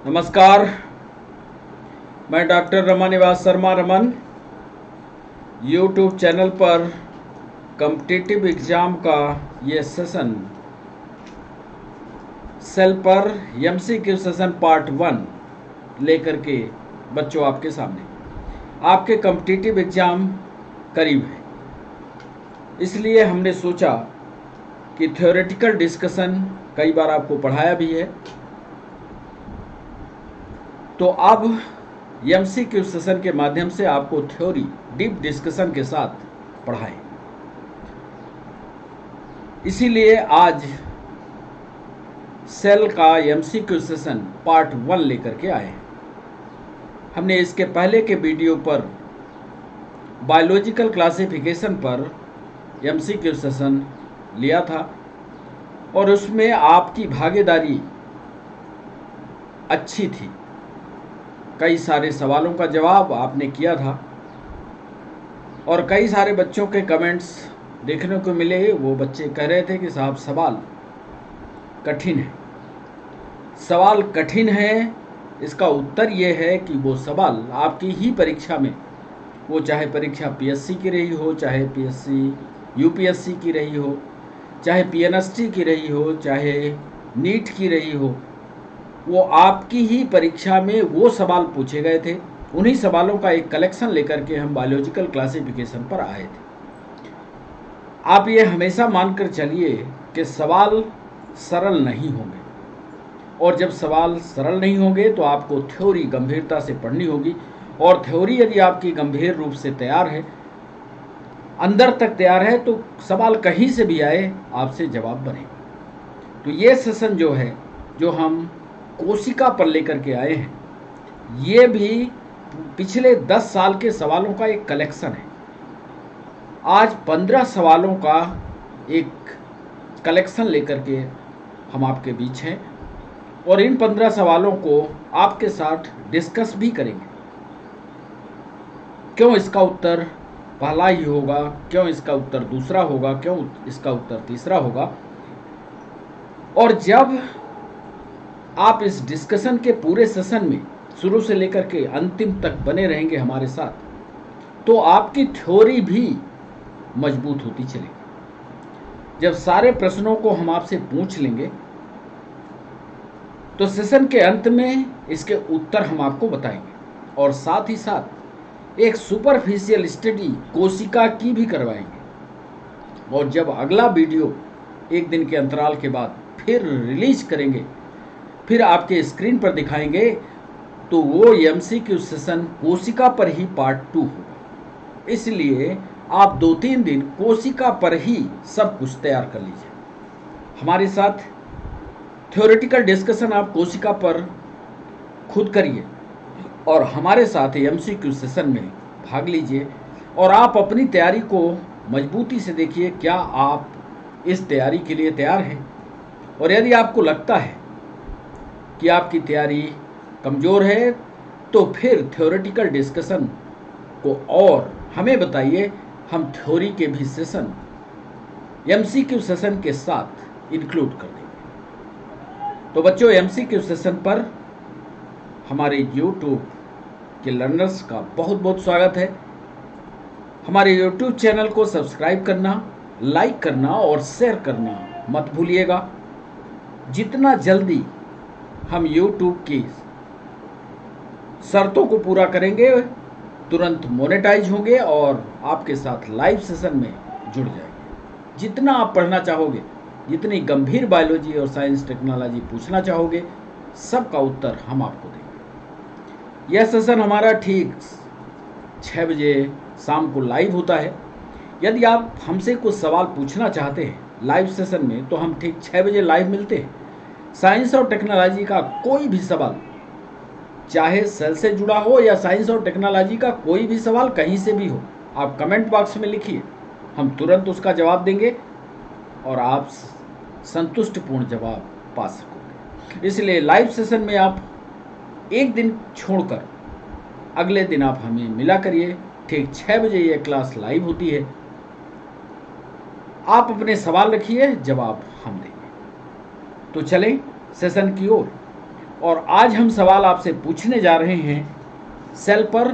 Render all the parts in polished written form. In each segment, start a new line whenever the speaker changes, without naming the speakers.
नमस्कार, मैं doctor Ramanivas Sharma Raman YouTube channel पर कॉम्पिटिटिव एग्ज़ाम का ये सेशन सेल पर एमसीक्यू सेशन पार्ट 1 लेकर के बच्चों आपके सामने। आपके कॉम्पिटिटिव एग्ज़ाम करीब है, इसलिए हमने सोचा कि थ्योरेटिकल डिस्कशन कई बार आपको पढ़ाया भी है, तो अब एमसीक्यू सेशन के माध्यम से आपको थ्योरी डीप डिस्कशन के साथ पढ़ाएं। इसीलिए आज सेल का एमसीक्यू सेशन पार्ट 1 लेकर के आए हैं। हमने इसके पहले के वीडियो पर बायोलॉजिकल क्लासिफिकेशन पर एमसीक्यू सेशन लिया था और उसमें आपकी भागीदारी अच्छी थी। कई सारे सवालों का जवाब आपने किया था और कई सारे बच्चों के कमेंट्स देखने को मिले। वो बच्चे कह रहे थे कि साहब सवाल कठिन है। सवाल कठिन है, इसका उत्तर ये है कि वो सवाल आपकी ही परीक्षा में, वो चाहे परीक्षा पीएससी की रही हो, चाहे पीएससी यूपीएससी की रही हो, चाहे पीएनएसटी की रही हो, चाहे नीट की रही हो, वो आपकी ही परीक्षा में वो सवाल पूछे गए थे। उन्हीं सवालों का एक कलेक्शन लेकर के हम बायोलॉजिकल क्लासिफिकेशन पर आए थे। आप ये हमेशा मानकर चलिए कि सवाल सरल नहीं होंगे, और जब सवाल सरल नहीं होंगे तो आपको थ्योरी गंभीरता से पढ़नी होगी। और थ्योरी यदि आपकी गंभीर रूप से तैयार है, अंदर तक तैयार है, तो सवाल कहीं से भी आए आपसे जवाब बनेगा। तो ये सेशन जो है, जो हम कोशिका पर लेकर के आए हैं, ये भी पिछले 10 साल के सवालों का एक कलेक्शन है। आज 15 सवालों का एक कलेक्शन लेकर के हम आपके बीच हैं और इन 15 सवालों को आपके साथ डिस्कस भी करेंगे। क्यों इसका उत्तर पहला ही होगा, क्यों इसका उत्तर दूसरा होगा, क्यों इसका उत्तर तीसरा होगा। और जब आप इस डिस्कशन के पूरे सेशन में शुरू से लेकर के अंतिम तक बने रहेंगे हमारे साथ, तो आपकी थ्योरी भी मजबूत होती चलेगी। जब सारे प्रश्नों को हम आपसे पूछ लेंगे तो सेशन के अंत में इसके उत्तर हम आपको बताएंगे और साथ ही साथ एक सुपरफिशियल स्टडी कोशिका की भी करवाएंगे। और जब अगला वीडियो एक दिन के अंतराल के बाद फिर रिलीज करेंगे, फिर आपके स्क्रीन पर दिखाएंगे, तो वो एमसीक्यू सेशन कोशिका पर ही पार्ट 2 होगा। इसलिए आप 2-3 दिन कोशिका पर ही सब कुछ तैयार कर लीजिए। हमारे साथ थ्योरेटिकल डिस्कशन आप कोशिका पर खुद करिए और हमारे साथ एमसीक्यू सेशन में भाग लीजिए और आप अपनी तैयारी को मजबूती से देखिए। क्या आप इस तैयारी के लिए तैयार हैं? और यदि आपको लगता है कि आपकी तैयारी कमज़ोर है, तो फिर थ्योरेटिकल डिस्कशन को और हमें बताइए, हम थ्योरी के भी सेशन एमसीक्यू सेशन के साथ इंक्लूड कर देंगे। तो बच्चों, एमसीक्यू सेशन पर हमारे यूट्यूब के लर्नर्स का बहुत बहुत स्वागत है। हमारे यूट्यूब चैनल को सब्सक्राइब करना, लाइक करना और शेयर करना मत भूलिएगा। जितना जल्दी हम YouTube की शर्तों को पूरा करेंगे, तुरंत मोनेटाइज होंगे और आपके साथ लाइव सेशन में जुड़ जाएंगे। जितना आप पढ़ना चाहोगे, जितनी गंभीर बायोलॉजी और साइंस टेक्नोलॉजी पूछना चाहोगे, सबका उत्तर हम आपको देंगे। यह सेशन हमारा ठीक 6 बजे शाम को लाइव होता है। यदि आप हमसे कुछ सवाल पूछना चाहते हैं लाइव सेशन में, तो हम ठीक 6 बजे लाइव मिलते हैं। साइंस और टेक्नोलॉजी का कोई भी सवाल, चाहे सेल से जुड़ा हो या साइंस और टेक्नोलॉजी का कोई भी सवाल कहीं से भी हो, आप कमेंट बॉक्स में लिखिए, हम तुरंत उसका जवाब देंगे और आप संतुष्टिपूर्ण जवाब पा सकोगे। इसलिए लाइव सेशन में आप एक दिन छोड़कर अगले दिन आप हमें मिला करिए। ठीक 6 बजे ये क्लास लाइव होती है। आप अपने सवाल रखिए, जवाब हम देंगे। तो चलें सेशन की ओर। और आज हम सवाल आपसे पूछने जा रहे हैं सेल पर।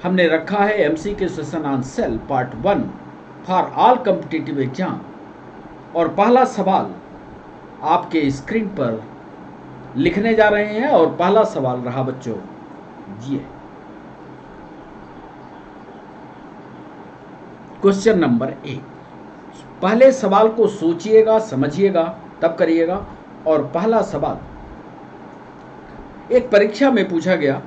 हमने रखा है MCQ session on sale part 1 for all competitive exam. और पहला सवाल आपके स्क्रीन पर लिखने जा रहे हैं और पहला सवाल रहा बच्चों ये क्वेश्चन नंबर 1। पहले सवाल को सोचिएगा, समझिएगा, तब करिएगा। और पहला सवाल एक परीक्षा में पूछा गया,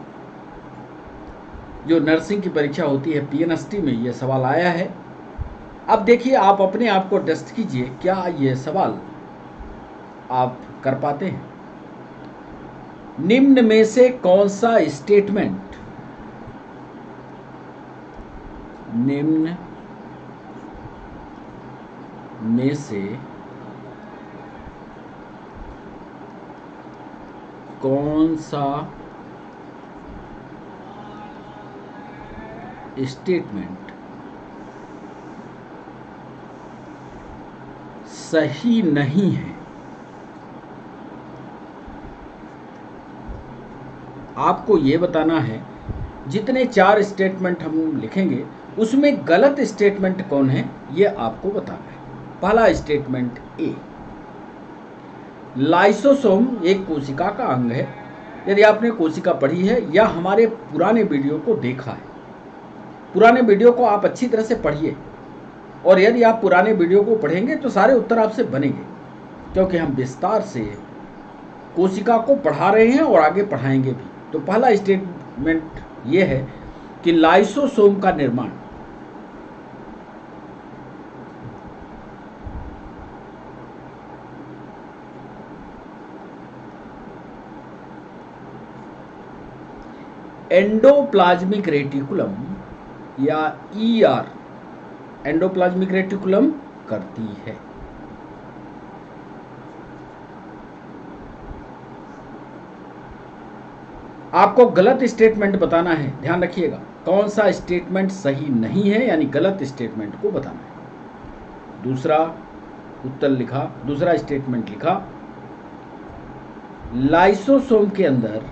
जो नर्सिंग की परीक्षा होती है पीएनएसटी में, यह सवाल आया है। अब देखिए, आप अपने आप को टेस्ट कीजिए, क्या यह सवाल आप कर पाते हैं। निम्न में से कौन सा स्टेटमेंट, निम्न में से कौन सा स्टेटमेंट सही नहीं है? आपको यह बताना है। जितने 4 स्टेटमेंट हम लिखेंगे उसमें गलत स्टेटमेंट कौन है यह आपको बताना है। पहला स्टेटमेंट ए, लाइसोसोम एक कोशिका का अंग है। यदि आपने कोशिका पढ़ी है या हमारे पुराने वीडियो को देखा है, पुराने वीडियो को आप अच्छी तरह से पढ़िए। और यदि आप पुराने वीडियो को पढ़ेंगे तो सारे उत्तर आपसे बनेंगे, क्योंकि हम विस्तार से कोशिका को पढ़ा रहे हैं और आगे पढ़ाएंगे भी। तो पहला स्टेटमेंट यह है कि लाइसोसोम का निर्माण एंडोप्लाज्मिक रेटिकुलम या ईआर, एंडोप्लाज्मिक रेटिकुलम करती है। आपको गलत स्टेटमेंट बताना है। ध्यान रखिएगा, कौन सा स्टेटमेंट सही नहीं है, यानी गलत स्टेटमेंट को बताना है। दूसरा उत्तर लिखा, दूसरा स्टेटमेंट लिखा, लाइसोसोम के अंदर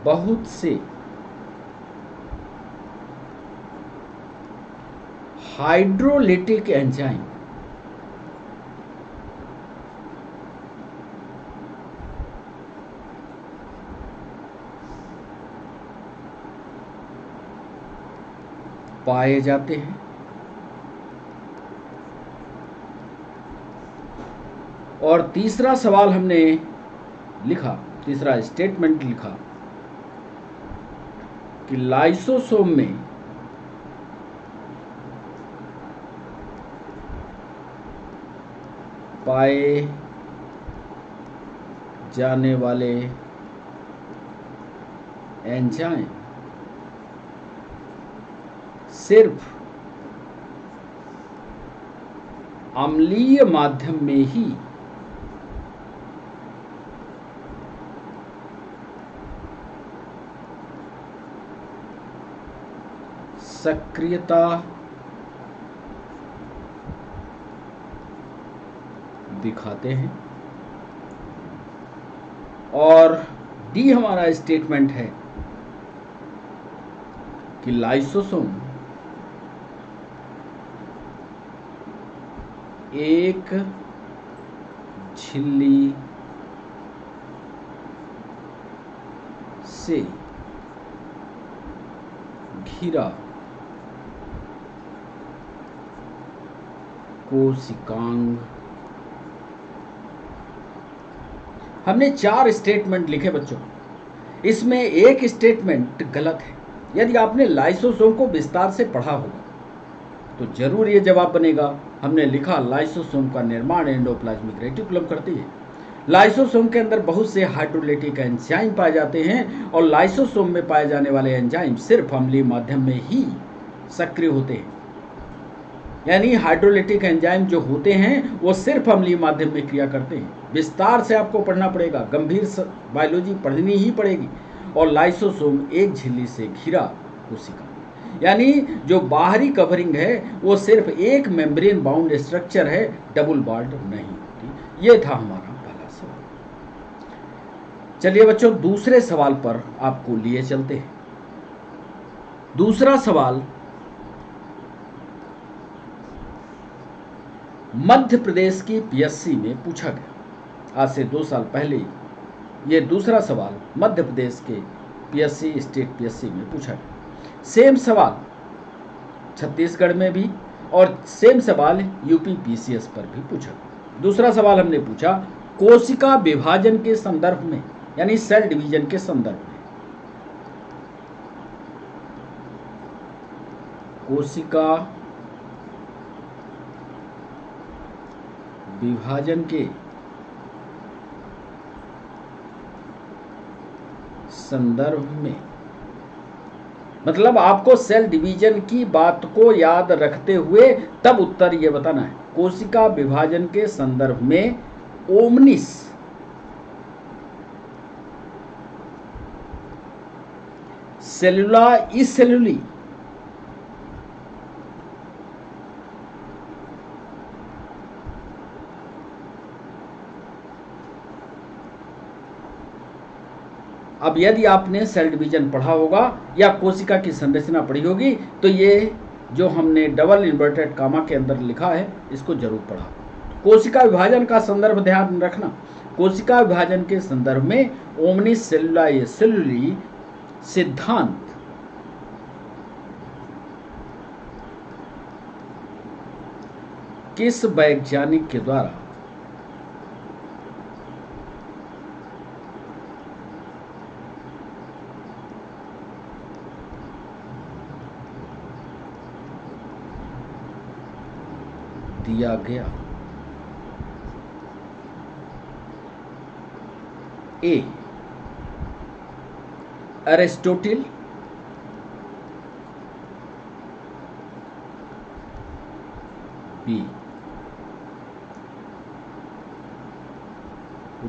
बहुत से हाइड्रोलिटिक एंजाइम पाए जाते हैं। और तीसरा सवाल हमने लिखा, तीसरा स्टेटमेंट लिखा कि लाइसोसोम में पाए जाने वाले एंजाइम सिर्फ अम्लीय माध्यम में ही सक्रियता दिखाते हैं। और डी हमारा स्टेटमेंट है कि लाइसोसोम एक झिल्ली से घिरा कोशिकांग। हमने 4 स्टेटमेंट लिखे बच्चों, इसमें एक स्टेटमेंट गलत है। यदि आपने लाइसोसोम को विस्तार से पढ़ा होगा तो जरूर ये जवाब बनेगा। हमने लिखा लाइसोसोम का निर्माण एंडोप्लाज्मिक रेटिकुलम करती है। लाइसोसोम के अंदर बहुत से हाइड्रोलिटिक एंजाइम पाए जाते हैं और लाइसोसोम में पाए जाने वाले एंजाइम सिर्फ अम्लीय माध्यम में ही सक्रिय होते हैं। यानी हाइड्रोलिटिक एंजाइम जो होते हैं वो सिर्फ अम्लीय माध्यम में क्रिया करते हैं। विस्तार से आपको पढ़ना पड़ेगा, गंभीर बायोलॉजी पढ़नी ही पड़ेगी। और लाइसोसोम एक झिल्ली से घिरा कोशिका। यानी जो बाहरी कवरिंग है वो सिर्फ एक मेम्ब्रेन बाउंड स्ट्रक्चर है, डबल बॉन्ड नहीं होती। ये था हमारा पहला सवाल। चलिए बच्चों, दूसरे सवाल पर आपको लिए चलते हैं। दूसरा सवाल मध्य प्रदेश की पीएससी में पूछा गया, आज से 2 साल पहले। ये दूसरा सवाल मध्य प्रदेश के पीएससी, स्टेट पीएससी में पूछा गया। सेम सवाल छत्तीसगढ़ में भी और सेम सवाल यूपी पीसीएस पर भी पूछा गया। दूसरा सवाल हमने पूछा कोशिका विभाजन के संदर्भ में, यानी सेल डिवीजन के संदर्भ में। कोशिका विभाजन के संदर्भ में, मतलब आपको सेल डिवीजन की बात को याद रखते हुए तब उत्तर ये बताना है। कोशिका विभाजन के संदर्भ में ओमनिस सेलुला इसेलुली अब यदि आपने सेल डिवीजन पढ़ा होगा या कोशिका की संरचना पढ़ी होगी तो ये जो हमने डबल इन्वर्टेड कामा के अंदर लिखा है इसको जरूर पढ़ा। कोशिका विभाजन का संदर्भ ध्यान रखना। कोशिका विभाजन के संदर्भ में ओमनिस सेलुला सेलुली सिद्धांत किस वैज्ञानिक के द्वारा दिया गया? A Aristotle, B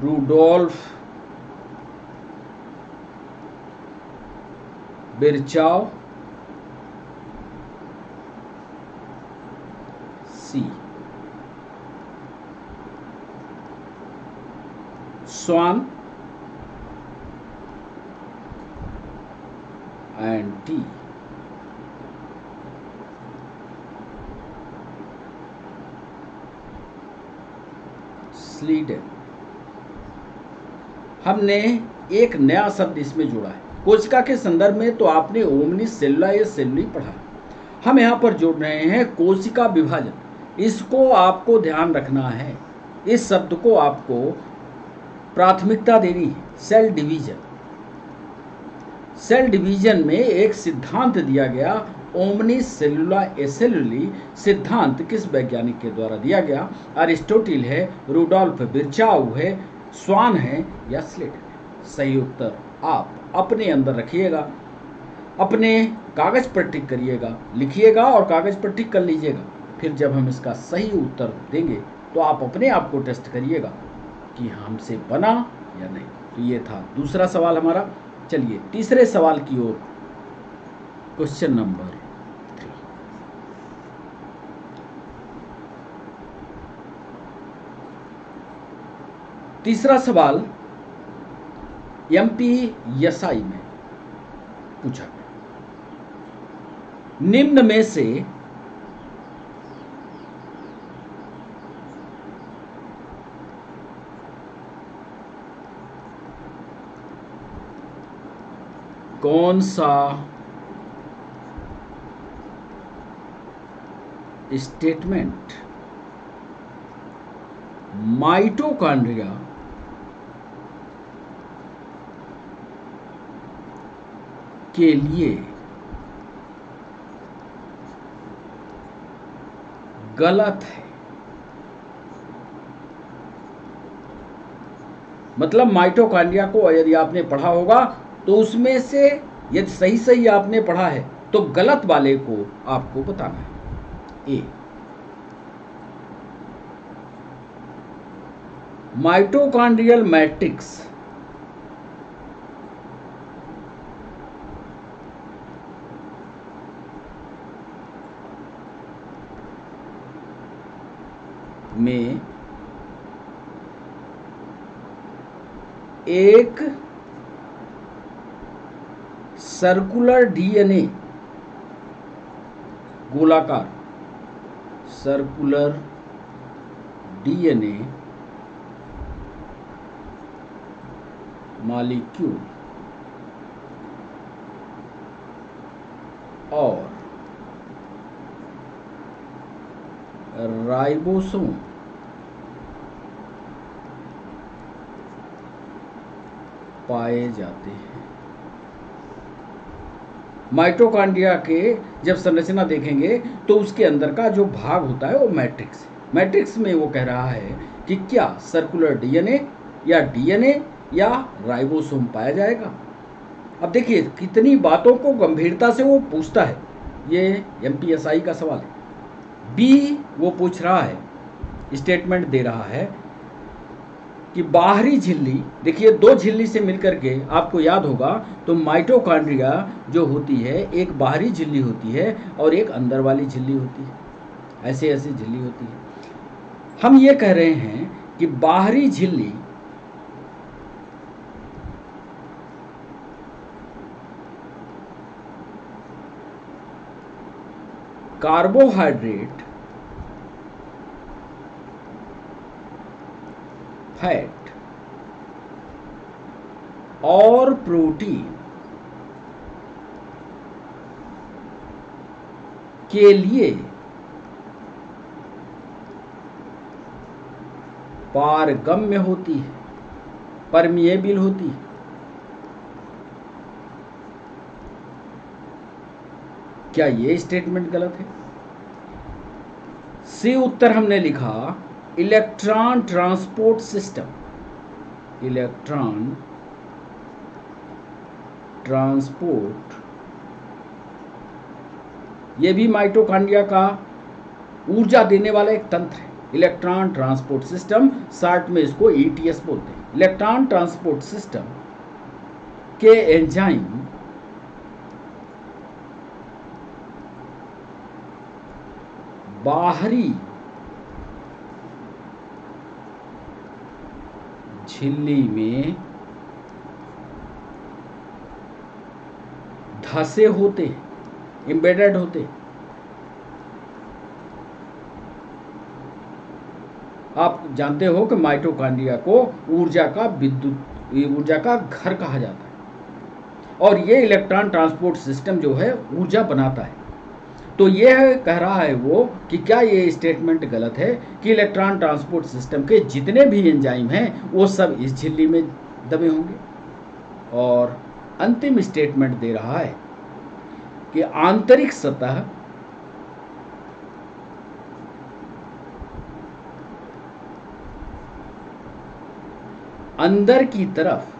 Rudolf Virchow, C Schwann and D Schleiden. हमने एक नया शब्द इसमें जोड़ा है। कोशिका के संदर्भ में तो आपने ओमनिस सेलुला या सेलुली पढ़ा, हम यहाँ पर जोड़ रहे हैं कोशिका विभाजन। इसको आपको ध्यान रखना है, इस शब्द को आपको प्राथमिकता देनी है। सेल डिवीजन, सेल डिवीजन में एक सिद्धांत दिया गया ओमनिस सेलुला एसेलुली सिद्धांत किस वैज्ञानिक के द्वारा दिया गया? अरिस्टोटिल है, रूडोल्फ बिरचाउ है, स्वान है या स्लेडन? सही उत्तर आप अपने अंदर रखिएगा, अपने कागज पर टिक करिएगा, लिखिएगा और कागज पर टिक कर लीजिएगा। फिर जब हम इसका सही उत्तर देंगे तो आप अपने आप को टेस्ट करिएगा कि हमसे बना या नहीं। तो ये था दूसरा सवाल हमारा। चलिए तीसरे सवाल की ओर, क्वेश्चन नंबर 3। तीसरा सवाल एमपीएसआई में पूछा गया, निम्न में से कौन सा स्टेटमेंट माइटोकॉन्ड्रिया के लिए गलत है? मतलब माइटोकॉन्ड्रिया को यदि आपने पढ़ा होगा तो उसमें से यदि सही सही आपने पढ़ा है तो गलत वाले को आपको बताना है। ए माइटोकॉन्ड्रियल मैट्रिक्स में एक सर्कुलर डीएनए, गोलाकार सर्कुलर डीएनए मॉलिक्यूल और राइबोसोम पाए जाते हैं। माइटोकॉन्ड्रिया के जब संरचना देखेंगे तो उसके अंदर का जो भाग होता है वो मैट्रिक्स है। मैट्रिक्स में वो कह रहा है कि क्या सर्कुलर डीएनए या डीएनए या राइबोसोम पाया जाएगा। अब देखिए कितनी बातों को गंभीरता से वो पूछता है, ये एमपीएसआई का सवाल है। बी वो पूछ रहा है, स्टेटमेंट दे रहा है कि बाहरी झिल्ली, देखिए दो झिल्ली से मिलकर के आपको याद होगा तो माइटोकॉन्ड्रिया जो होती है एक बाहरी झिल्ली होती है और एक अंदर वाली झिल्ली होती है, ऐसे ऐसी झिल्ली होती है। हम ये कह रहे हैं कि बाहरी झिल्ली कार्बोहाइड्रेट, फैट और प्रोटीन के लिए पारगम्य होती है, परमिएबल होती है। क्या ये स्टेटमेंट गलत है? सी उत्तर हमने लिखा electron transport system, electron transport, ये भी माइटोकॉन्ड्रिया का ऊर्जा देने वाला एक तंत्र है। इलेक्ट्रॉन ट्रांसपोर्ट सिस्टम, शॉर्ट में इसको ईटीएस बोलते हैं। इलेक्ट्रॉन ट्रांसपोर्ट सिस्टम के एंजाइम बाहरी झिल्ली में धसे होते, एम्बेडेड होते। आप जानते हो कि माइटोकॉन्ड्रिया को ऊर्जा का घर कहा जाता है और ये इलेक्ट्रॉन ट्रांसपोर्ट सिस्टम जो है ऊर्जा बनाता है। तो यह कह रहा है वो कि क्या ये स्टेटमेंट गलत है कि इलेक्ट्रॉन ट्रांसपोर्ट सिस्टम के जितने भी एंजाइम हैं वो सब इस झिल्ली में दबे होंगे। और अंतिम स्टेटमेंट दे रहा है कि आंतरिक सतह अंदर की तरफ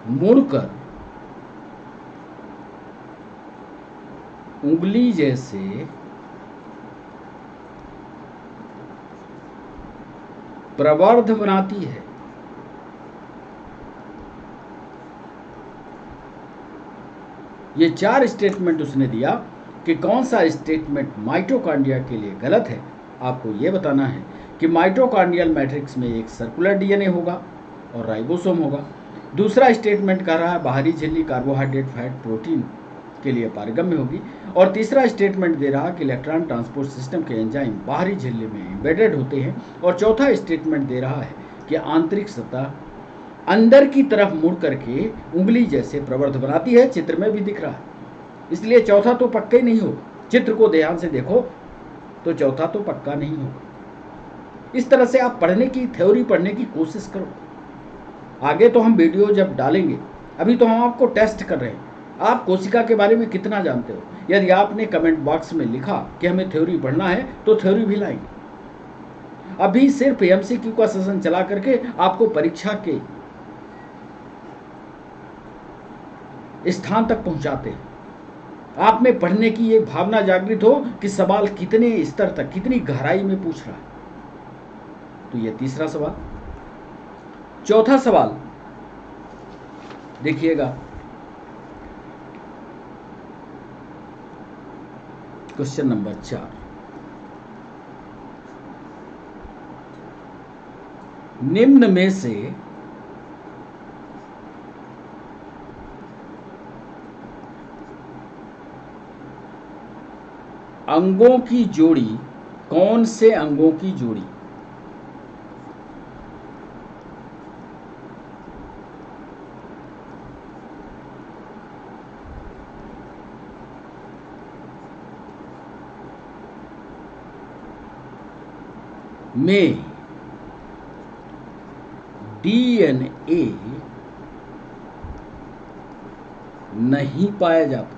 मुड़कर उंगली जैसे प्रवर्ध बनाती है। ये चार स्टेटमेंट उसने दिया कि कौन सा स्टेटमेंट माइटोकॉन्ड्रिया के लिए गलत है। आपको यह बताना है कि माइटोकॉन्ड्रियल मैट्रिक्स में एक सर्कुलर डीएनए होगा और राइबोसोम होगा। दूसरा स्टेटमेंट कह रहा है बाहरी झिल्ली कार्बोहाइड्रेट, फैट, प्रोटीन के लिए पारगम्य होगी। और तीसरा स्टेटमेंट दे रहा कि इलेक्ट्रॉन ट्रांसपोर्ट सिस्टम के एंजाइम बाहरी झिल्ली में एम्बेडेड होते हैं। और चौथा स्टेटमेंट दे रहा है कि आंतरिक सतह अंदर की तरफ मुड़ करके उंगली जैसे प्रवर्ध बनाती है। चित्र में भी दिख रहा है, इसलिए चौथा तो पक्का ही नहीं होगा। चित्र को ध्यान से देखो तो चौथा तो पक्का नहीं होगा। इस तरह से आप पढ़ने की, थ्योरी पढ़ने की कोशिश करो। आगे तो हम वीडियो जब डालेंगे, अभी तो हम आपको टेस्ट कर रहे हैं, आप कोशिका के बारे में कितना जानते हो। यदि आपने कमेंट बॉक्स में लिखा कि हमें थ्योरी पढ़ना है तो थ्योरी भी लाएंगे। अभी सिर्फ एमसीक्यू का सेशन चला करके आपको परीक्षा के स्थान तक पहुंचाते हैं। आप में पढ़ने की एक भावना जागृत हो कि सवाल कितने स्तर तक, कितनी गहराई में पूछ रहा है। तो यह तीसरा सवाल। चौथा सवाल देखिएगा, क्वेश्चन नंबर 4, निम्न में से अंगों की जोड़ी कौन से अंगों की जोड़ी में डीएनए नहीं पाया जाता?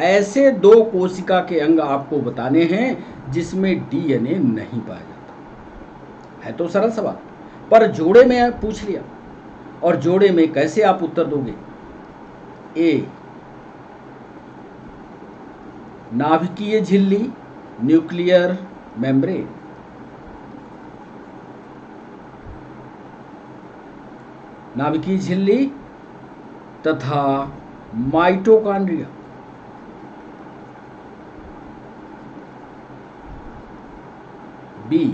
ऐसे दो कोशिका के अंग आपको बताने हैं जिसमें डीएनए नहीं पाया जाता। है तो सरल सवाल, पर जोड़े में पूछ लिया, और जोड़े में कैसे आप उत्तर दोगे? ए, नाभिकीय झिल्ली, न्यूक्लियर मेम्ब्रेन। नाभिकीय झिल्ली तथा माइटोकॉन्ड्रिया। बी,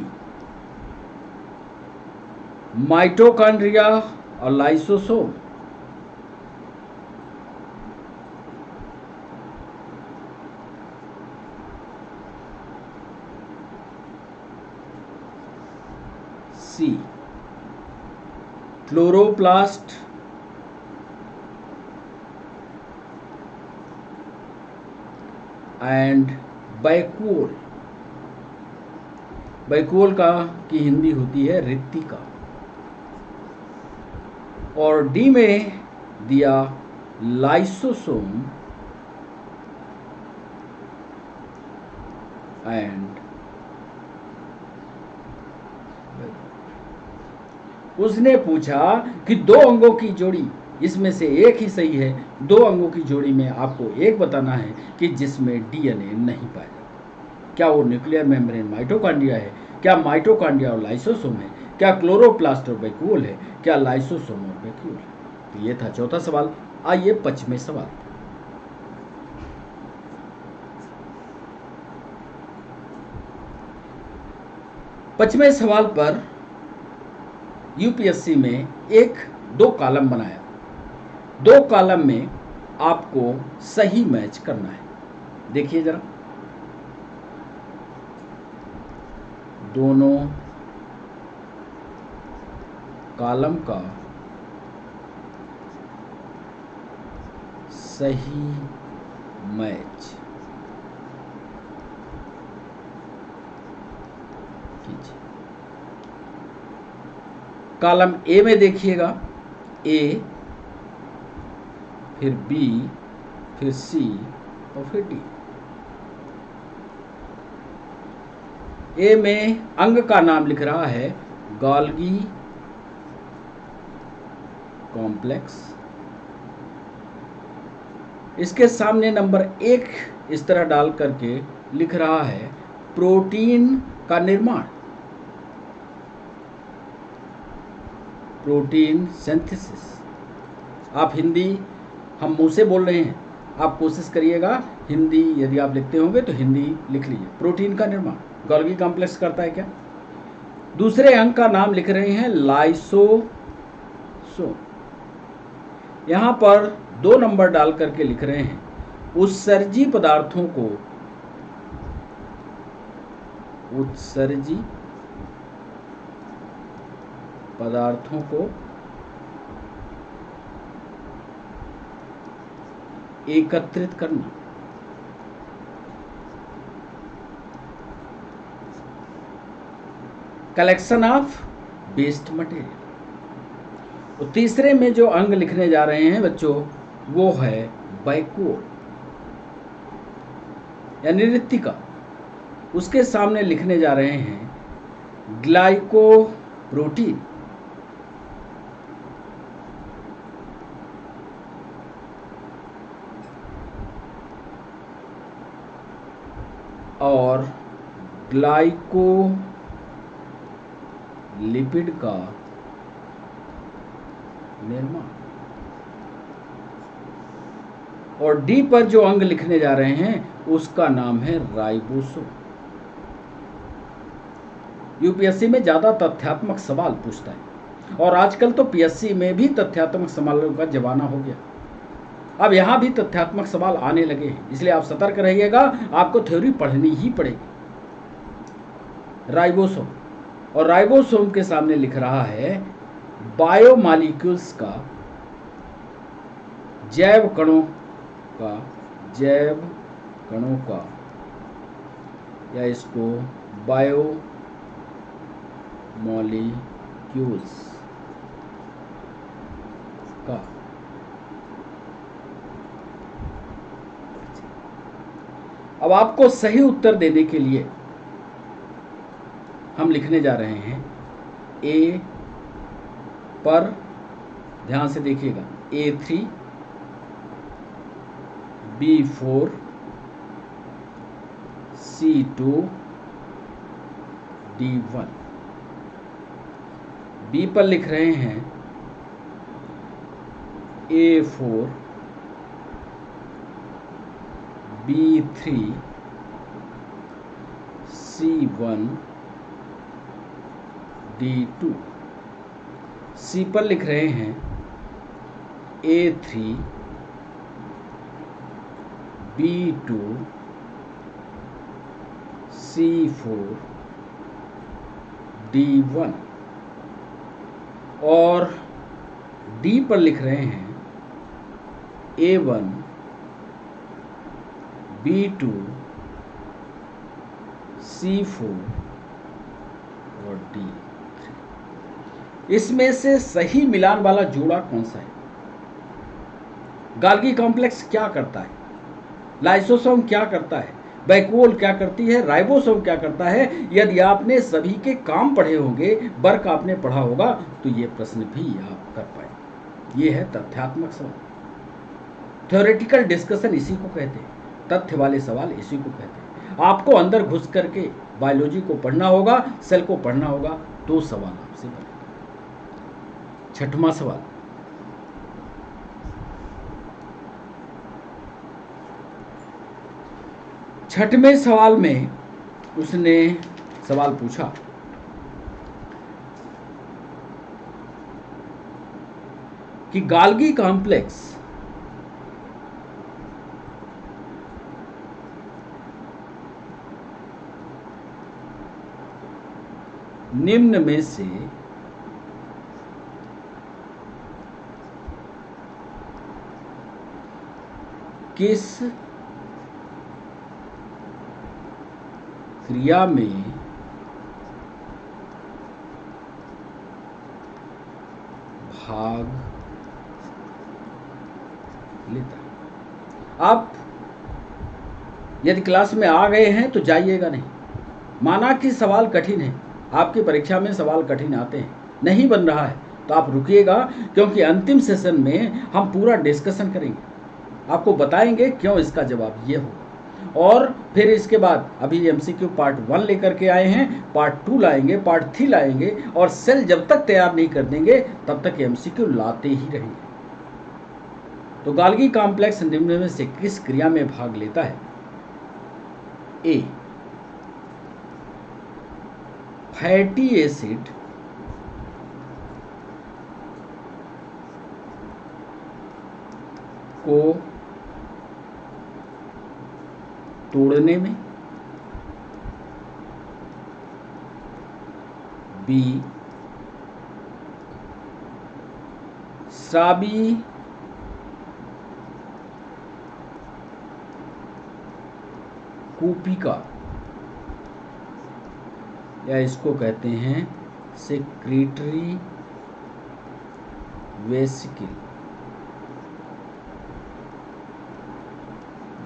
माइटोकॉन्ड्रिया और lysosome. C, chloroplast and vacuole. Vacuole का की हिंदी होती है रिक्तिका। और डी में दिया लाइसोसोम एंड, उसने पूछा कि दो अंगों की जोड़ी, इसमें से एक ही सही है। दो अंगों की जोड़ी में आपको एक बताना है कि जिसमें डीएनए नहीं पाया जाता। क्या वो न्यूक्लियर मेम्ब्रेन माइटोकॉन्ड्रिया है? क्या माइटोकॉन्ड्रिया और लाइसोसोम है? क्या क्लोरोप्लास्ट और वैक्यूल है? क्या लाइसोसोम और वैक्यूल है? तो ये था चौथा सवाल। आइए पांचवें सवाल। पांचवें सवाल पर यूपीएससी में दो कॉलम बनाया। दो कॉलम में आपको सही मैच करना है। देखिए जरा, दोनों कॉलम का सही मैच कीजिए। कॉलम ए में देखिएगा, ए, फिर बी, फिर सी और फिर डी। ए में अंग का नाम लिख रहा है गोल्गी कॉम्प्लेक्स। इसके सामने नंबर 1 इस तरह डाल करके लिख रहा है प्रोटीन का निर्माण, प्रोटीन सिंथेसिस। आप हिंदी, हम मुंह से बोल रहे हैं, आप कोशिश करिएगा हिंदी यदि आप लिखते होंगे तो हिंदी लिख लीजिए। प्रोटीन का निर्माण गोल्गी कॉम्प्लेक्स करता है क्या? दूसरे अंग का नाम लिख रहे हैं लाइसोसोम। यहां पर 2 नंबर डाल करके लिख रहे हैं उत्सर्जी पदार्थों को, उत्सर्जी पदार्थों को एकत्रित करना। Collection of waste material. और तीसरे में जो अंग लिखने जा रहे हैं बच्चों, वो है वैक्यूल यानी रिक्तिका। उसके सामने लिखने जा रहे हैं ग्लाइकोप्रोटीन। और ग्लाइकोलिपिड का निर्माण। और डी पर जो अंग लिखने जा रहे हैं उसका नाम है राइबोसोम। यूपीएससी में ज़्यादा तथ्यात्मक सवाल पूछता है और आजकल तो पीएससी में भी तथ्यात्मक सवालों का जमाना हो गया। अब यहाँ भी तथ्यात्मक सवाल आने लगे हैं, इसलिए आप सतर्क रहिएगा, आपको थ्योरी पढ़नी ही पड़ेगी। राइबोसोम, और राइबोसोम के सामने लिख रहा है बायोमॉलिक्यूल्स का, जैव कणों का, या इसको बायोमॉलिक्यूल्स का। अब आपको सही उत्तर देने के लिए हम लिखने जा रहे हैं ए पर, ध्यान से देखिएगा, A3, B4, C2, D1। B पर लिख रहे हैं A4, B3, C1, D2। सी पर लिख रहे हैं A3, B2, C4, D1। और डी पर लिख रहे हैं A1, B2, C4 और D3। इसमें से सही मिलान वाला जोड़ा कौन सा है? गाल्गी कॉम्प्लेक्स क्या करता है, लाइसोसोम क्या करता है, बैकवॉल क्या करती है, राइबोसोम क्या करता है? यदि आपने सभी के काम पढ़े होंगे, वर्क आपने पढ़ा होगा, तो ये प्रश्न भी आप कर पाएंगे। ये है तथ्यात्मक सवाल। थ्योरेटिकल डिस्कशन इसी को कहते हैं, तथ्य वाले सवाल इसी को कहते हैं। आपको अंदर घुस करके बायोलॉजी को पढ़ना होगा, सेल को पढ़ना होगा, तो सवाल आपसे बनेगा। छठवां सवाल, छठवें सवाल में उसने सवाल पूछा कि गाल्गी कॉम्प्लेक्स निम्न में से किस क्रिया में भाग लेता है? आप यदि क्लास में आ गए हैं तो जाइएगा नहीं। माना कि सवाल कठिन है, आपकी परीक्षा में सवाल कठिन आते हैं, नहीं बन रहा है, तो आप रुकिएगा, क्योंकि अंतिम सेशन में हम पूरा डिस्कशन करेंगे, आपको बताएंगे क्यों इसका जवाब ये होगा। और फिर इसके बाद अभी एमसीक्यू पार्ट 1 लेकर के आए हैं, पार्ट 2 लाएंगे, पार्ट 3 लाएंगे, और सेल जब तक तैयार नहीं कर देंगे तब तक एमसीक्यू लाते ही रहेंगे। तो गाल्गी कॉम्प्लेक्स निम्न में से किस क्रिया में भाग लेता है? ए, फैटी एसिड को तोड़ने में, बी, स्रावी कूपिका, या इसको कहते हैं सेक्रेटरी वेसिकल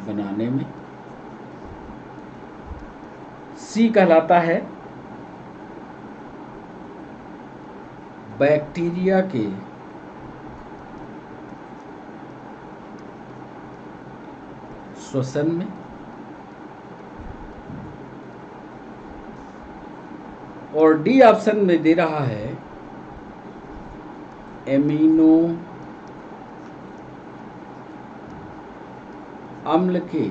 बनाने में। सी कहलाता है बैक्टीरिया के श्वसन में। और डी ऑप्शन में दे रहा है एमिनो अम्ल के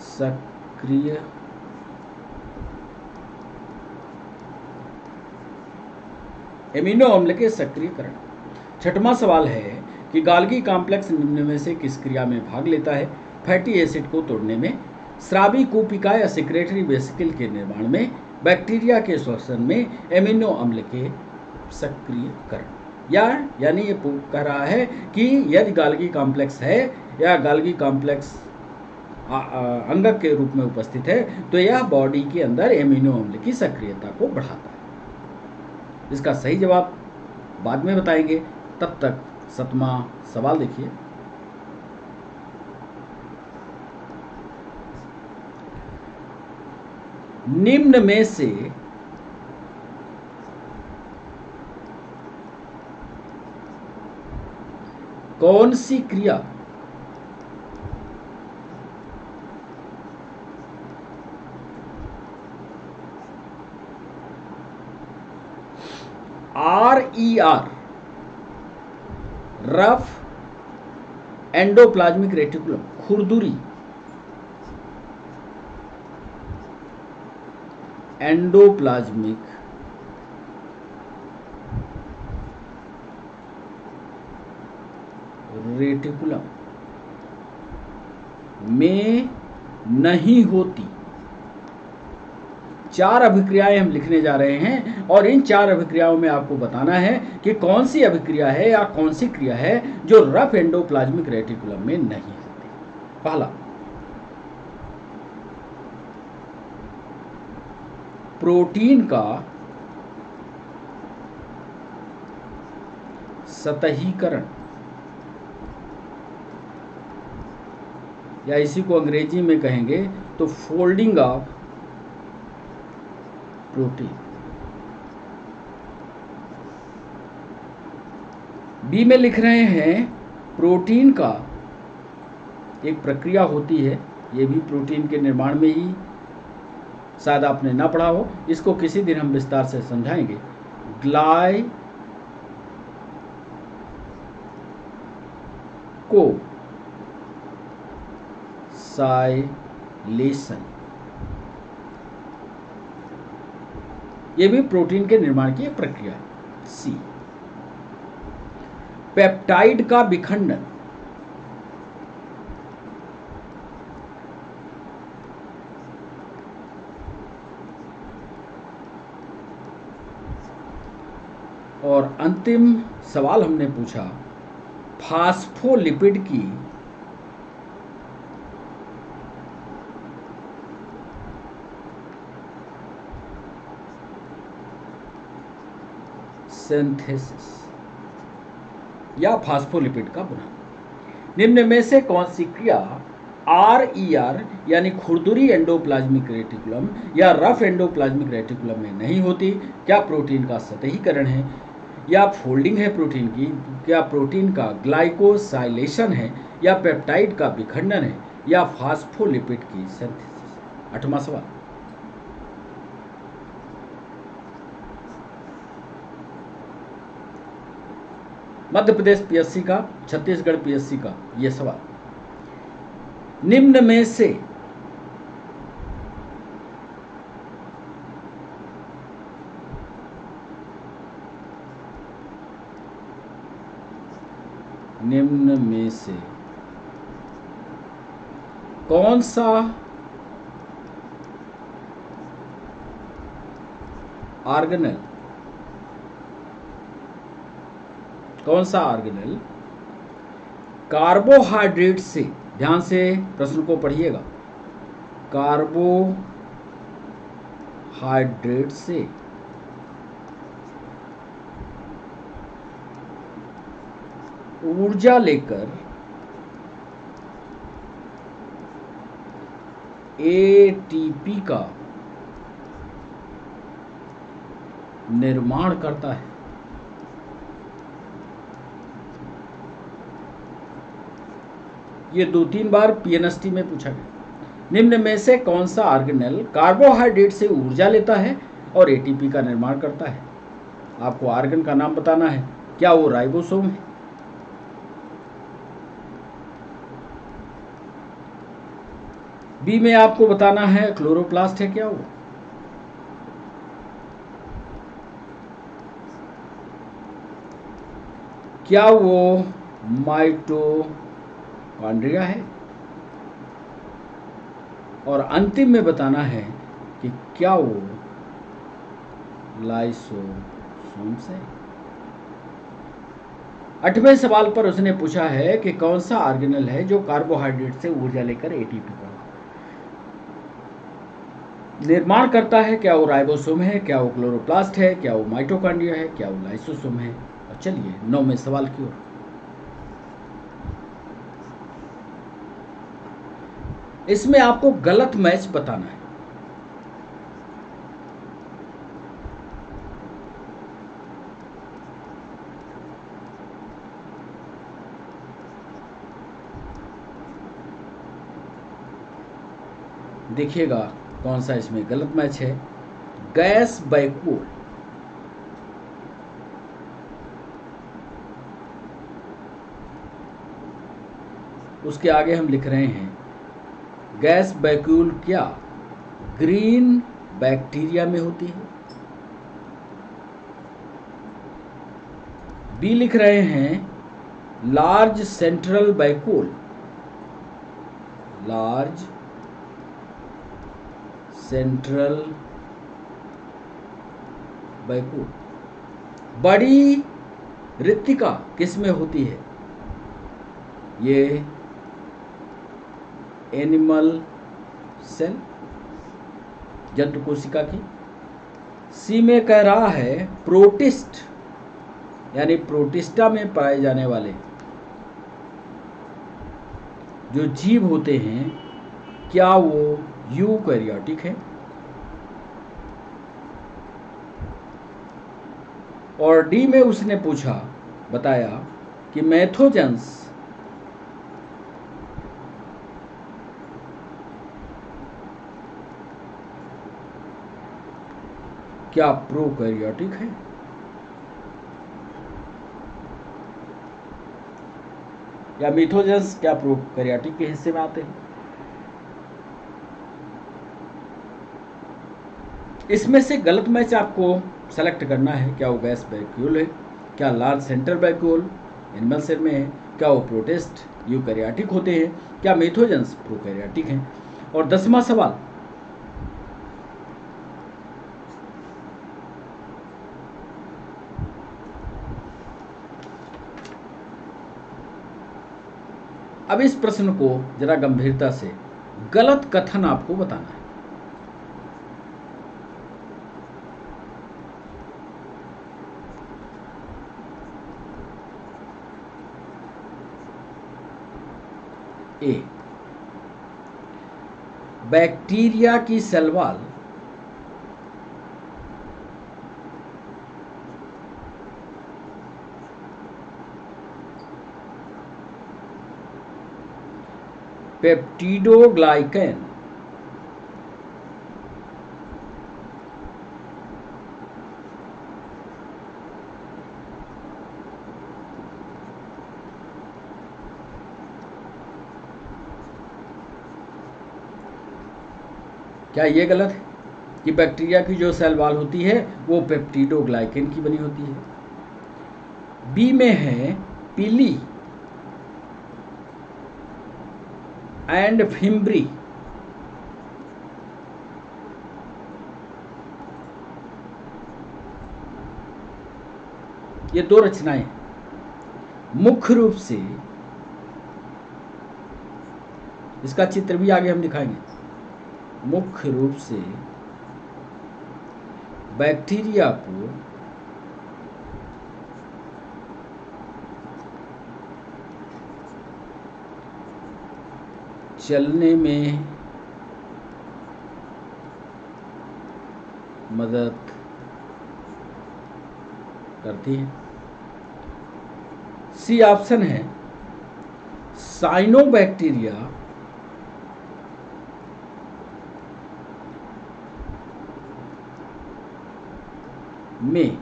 सक्रिय एमिनो अम्ल के सक्रियकरण। छठवां सवाल है कि गाल्गी कॉम्प्लेक्स निम्न में से किस क्रिया में भाग लेता है? फैटी एसिड को तोड़ने में, स्रावी कूपिका या सेक्रेटरी वेसिकल के निर्माण में, बैक्टीरिया के श्वसन में, एमिनो अम्ल के सक्रियकरण। यानी ये कह रहा है कि यदि गाल्गी कॉम्प्लेक्स है या गाल्गी कॉम्प्लेक्स अंगक के रूप में उपस्थित है तो यह बॉडी के अंदर एमिनो अम्ल की सक्रियता को बढ़ाता है। इसका सही जवाब बाद में बताएंगे, तब तक 7वां सवाल देखिए। निम्न में से कौन सी क्रिया RER रफ एंडोप्लाज्मिक रेटिकुलम खुरदुरी एंडोप्लाज्मिक रेटिकुलम में नहीं होती? 4 अभिक्रियाएं हम लिखने जा रहे हैं और इन 4 अभिक्रियाओं में आपको बताना है कि कौन सी अभिक्रिया है या कौन सी क्रिया है जो रफ एंडोप्लाज्मिक रेटिकुलम में नहीं होती। पहला, प्रोटीन का सतहीकरण, या इसी को अंग्रेजी में कहेंगे तो फोल्डिंग ऑफ प्रोटीन। बी में लिख रहे हैं प्रोटीन का एक प्रक्रिया होती है, ये भी प्रोटीन के निर्माण में ही, शायद आपने ना पढ़ा हो, इसको किसी दिन हम विस्तार से समझाएंगे। ग्लाइकोसाइलेशन, ये भी प्रोटीन के निर्माण की एक प्रक्रिया है। सी, पेप्टाइड का विखंडन, और अंतिम सवाल हमने पूछा फास्फोलिपिड की सिंथेसिस या फास्फोलिपिड का बनाना। निम्न में से कौन सी क्रिया RER यानी खुरदुरी एंडोप्लाज्मिक रेटिकुलम या रफ एंडोप्लाज्मिक रेटिकुलम में नहीं होती? क्या प्रोटीन का सतहीकरण है, या फोल्डिंग है प्रोटीन की, क्या प्रोटीन का ग्लाइकोसाइलेशन है, या पेप्टाइड का विखंडन है, या फास्फोलिपिड की सिंथेसिस? 8वां सवाल, मध्य प्रदेश PSC का, छत्तीसगढ़ PSC का यह सवाल। निम्न में से कौन सा ऑर्गेनेल कार्बोहाइड्रेट से, ध्यान से प्रश्न को पढ़िएगा, कार्बोहाइड्रेट से ऊर्जा लेकर ATP का निर्माण करता है? ये 2-3 बार PNST में पूछा गया। निम्न में से कौन सा ऑर्गेनेल कार्बोहाइड्रेट से ऊर्जा लेता है और ATP का निर्माण करता है? आपको ऑर्गन का नाम बताना है क्या वो राइबोसोम है? बी में आपको बताना है क्लोरोप्लास्ट है क्या वो? क्या वो माइटोकॉन्ड्रिया है? और अंतिम में बताना है कि क्या वो लाइसोसोम्स है। 8वें सवाल पर उसने पूछा है कि कौन सा ऑर्गेनल है जो कार्बोहाइड्रेट से ऊर्जा लेकर एटीपी का निर्माण करता है। क्या वो राइबोसोम है, क्या वो क्लोरोप्लास्ट है, क्या वो माइटोकॉन्ड्रिया है, क्या वो लाइसोसोम है। और चलिए 9वें सवाल की ओर। इसमें आपको गलत मैच बताना है। देखिएगा कौन सा इसमें गलत मैच है। गैस बैकूल, उसके आगे हम लिख रहे हैं गैस बैक्यूल क्या ग्रीन बैक्टीरिया में होती है। बी लिख रहे हैं large central vacuole, large central vacuole बड़ी रिक्तिका किस में होती है? ये एनिमल सेल, जंतु कोशिका की। सी में कह रहा है प्रोटिस्ट यानी प्रोटिस्टा में पाए जाने वाले जो जीव होते हैं क्या वो यूकैरियोटिक है? और डी में उसने पूछा, बताया कि मैथोजेंस क्या प्रोकैरियोटिक है? या मिथोजेंस क्या प्रोकैरियोटिक के हिस्से में आते हैं? इसमें से गलत मैच आपको सेलेक्ट करना है। क्या वो गैस बैक्यूल है, क्या large central vacuole animal cell में है, क्या वो प्रोटिस्ट यूकैरियोटिक होते हैं, क्या मिथोजेंस प्रोकैरियोटिक हैं। और 10वां सवाल, अब इस प्रश्न को जरा गंभीरता से, गलत कथन आपको बताना है। ए, बैक्टीरिया की सेल वॉल पेप्टिडोग्लाइकन क्या ये गलत है कि बैक्टीरिया की जो सेल वॉल होती है वो पेप्टिडोग्लाइकन की बनी होती है? बी में है पीली एंड फिम्ब्री, ये दो रचनाएं मुख्य रूप से, इसका चित्र भी आगे हम दिखाएंगे, मुख्य रूप से बैक्टीरिया को चलने में मदद करती है। सी ऑप्शन है साइनोबैक्टीरिया में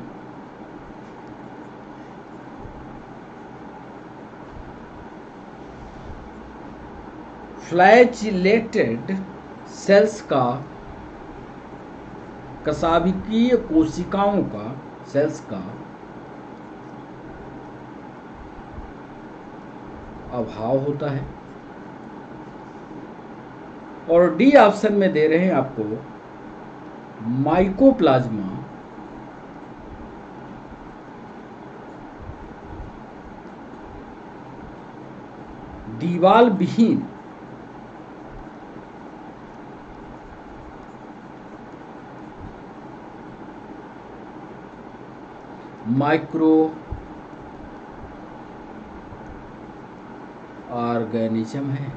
फ्लैजिलेटेड सेल्स का, कशाभिकीय कोशिकाओं का, सेल्स का अभाव होता है। और डी ऑप्शन में दे रहे हैं आपको माइकोप्लाज्मा दीवाल विहीन माइक्रो ऑर्गेनिज्म है।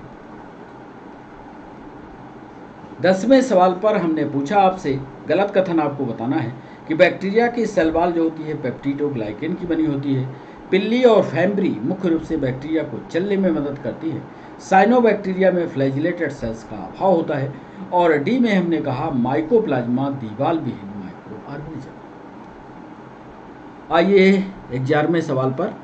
10वें सवाल पर हमने पूछा आपसे, गलत कथन आपको बताना है कि बैक्टीरिया की सेल वॉल जो होती है पेप्टिडोग्लाइकेन की बनी होती है। पिल्ली और फैम्ब्री मुख्य रूप से बैक्टीरिया को चलने में मदद करती है। साइनोबैक्टीरिया में फ्लैजिलेटेड सेल्स का अभाव होता है। और डी में हमने कहा माइकोप्लाज्मा दीवाल विहीन माइक्रो ऑर्गेनिज्म। आइए 11वें सवाल पर।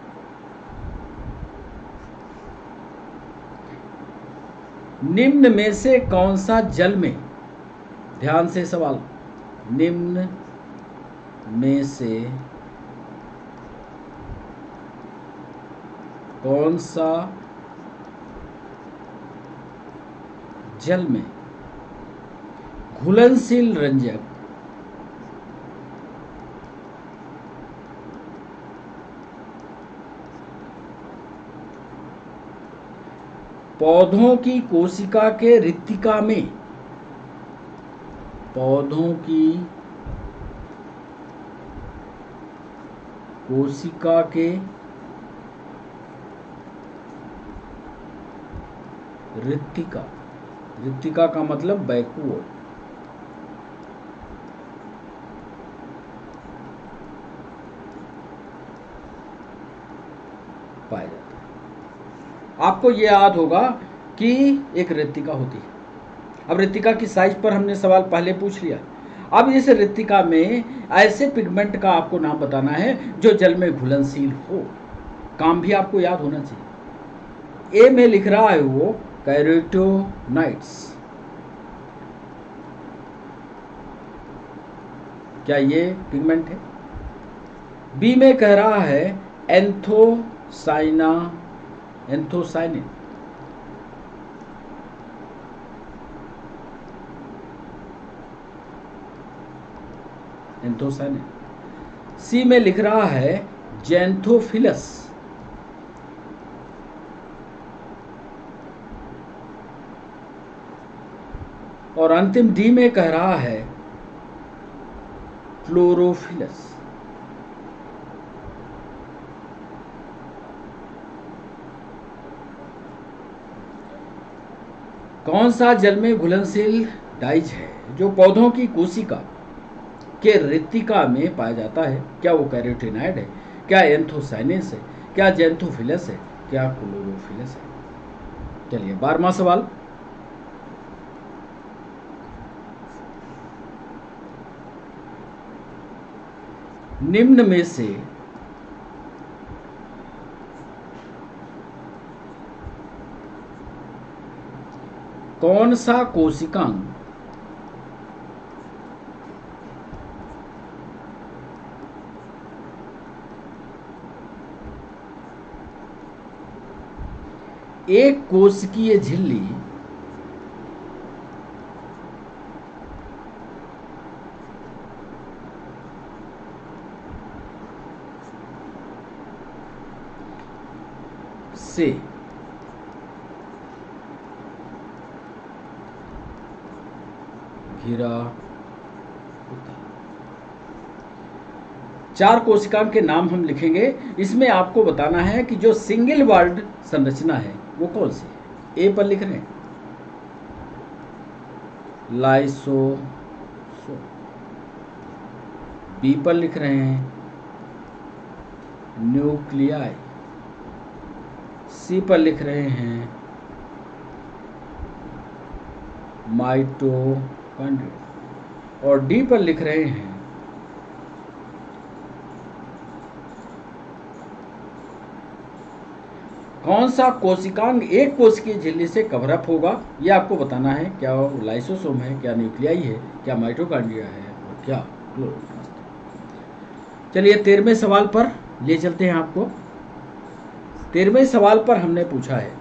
निम्न में से कौन सा जल में, ध्यान से सवाल, निम्न में से कौन सा जल में घुलनशील रंजक पौधों की कोशिका के रिक्तिका में, पौधों की कोशिका के रिक्तिका, रिक्तिका का मतलब बैकवर्ड, पाया जाता है। आपको यह याद होगा कि एक रिक्तिका होती है। अब रिक्तिका की साइज पर हमने सवाल पहले पूछ लिया। अब इस रिक्तिका में ऐसे पिगमेंट का आपको नाम बताना है जो जल में घुलनशील हो। काम भी आपको याद होना चाहिए। ए में लिख रहा है वो कैरोटीनॉइड्स, क्या ये पिगमेंट है? बी में कह रहा है एंथोसाइनिन, एंथोसाइनिन। सी में लिख रहा है जेंथोफिलस, और अंतिम डी में कह रहा है क्लोरोफिलस। कौन सा जल में घुलनशील डाइज है जो पौधों की कोशिका के रिक्तिका में पाया जाता है? क्या वो कैरोटीनॉइड है, क्या एंथोसाइनिस है, क्या जेंथोफिलस है, क्या क्लोरोफिलस है? चलिए 12वां सवाल। निम्न में से कौन सा कोशिकांग एक कोशिकीय झिल्ली से घिरा होता है? 4 कोशिकाओं के नाम हम लिखेंगे। इसमें आपको बताना है कि जो सिंगल वॉल्ड संरचना है वो कौन सी है। ए पर लिख रहे हैं लाइसोसोम, बी पर लिख रहे हैं न्यूक्लियाई, सी पर लिख रहे हैं माइटोकॉन्ड्रिया, और डी पर लिख रहे हैं कौन सा कोशिकांग एक कोशिकीय झिल्ली से कवर अप होगा, ये आपको बताना है। क्या वो लाइसोसोम है, क्या न्यूक्लियाई है, क्या माइटोकॉन्ड्रिया है और क्या क्लोरोप्लास्ट। चलिए 13वें सवाल पर ले चलते हैं आपको। 13वें सवाल पर हमने पूछा है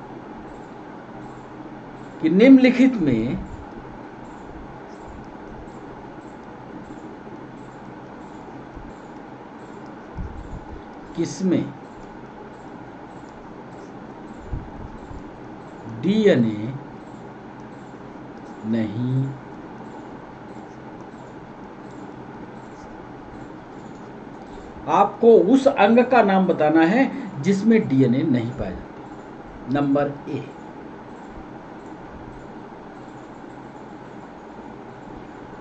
कि निम्नलिखित में किसमें डीएनए नहीं, आपको उस अंग का नाम बताना है जिसमें डीएनए नहीं पाया जाता। Number A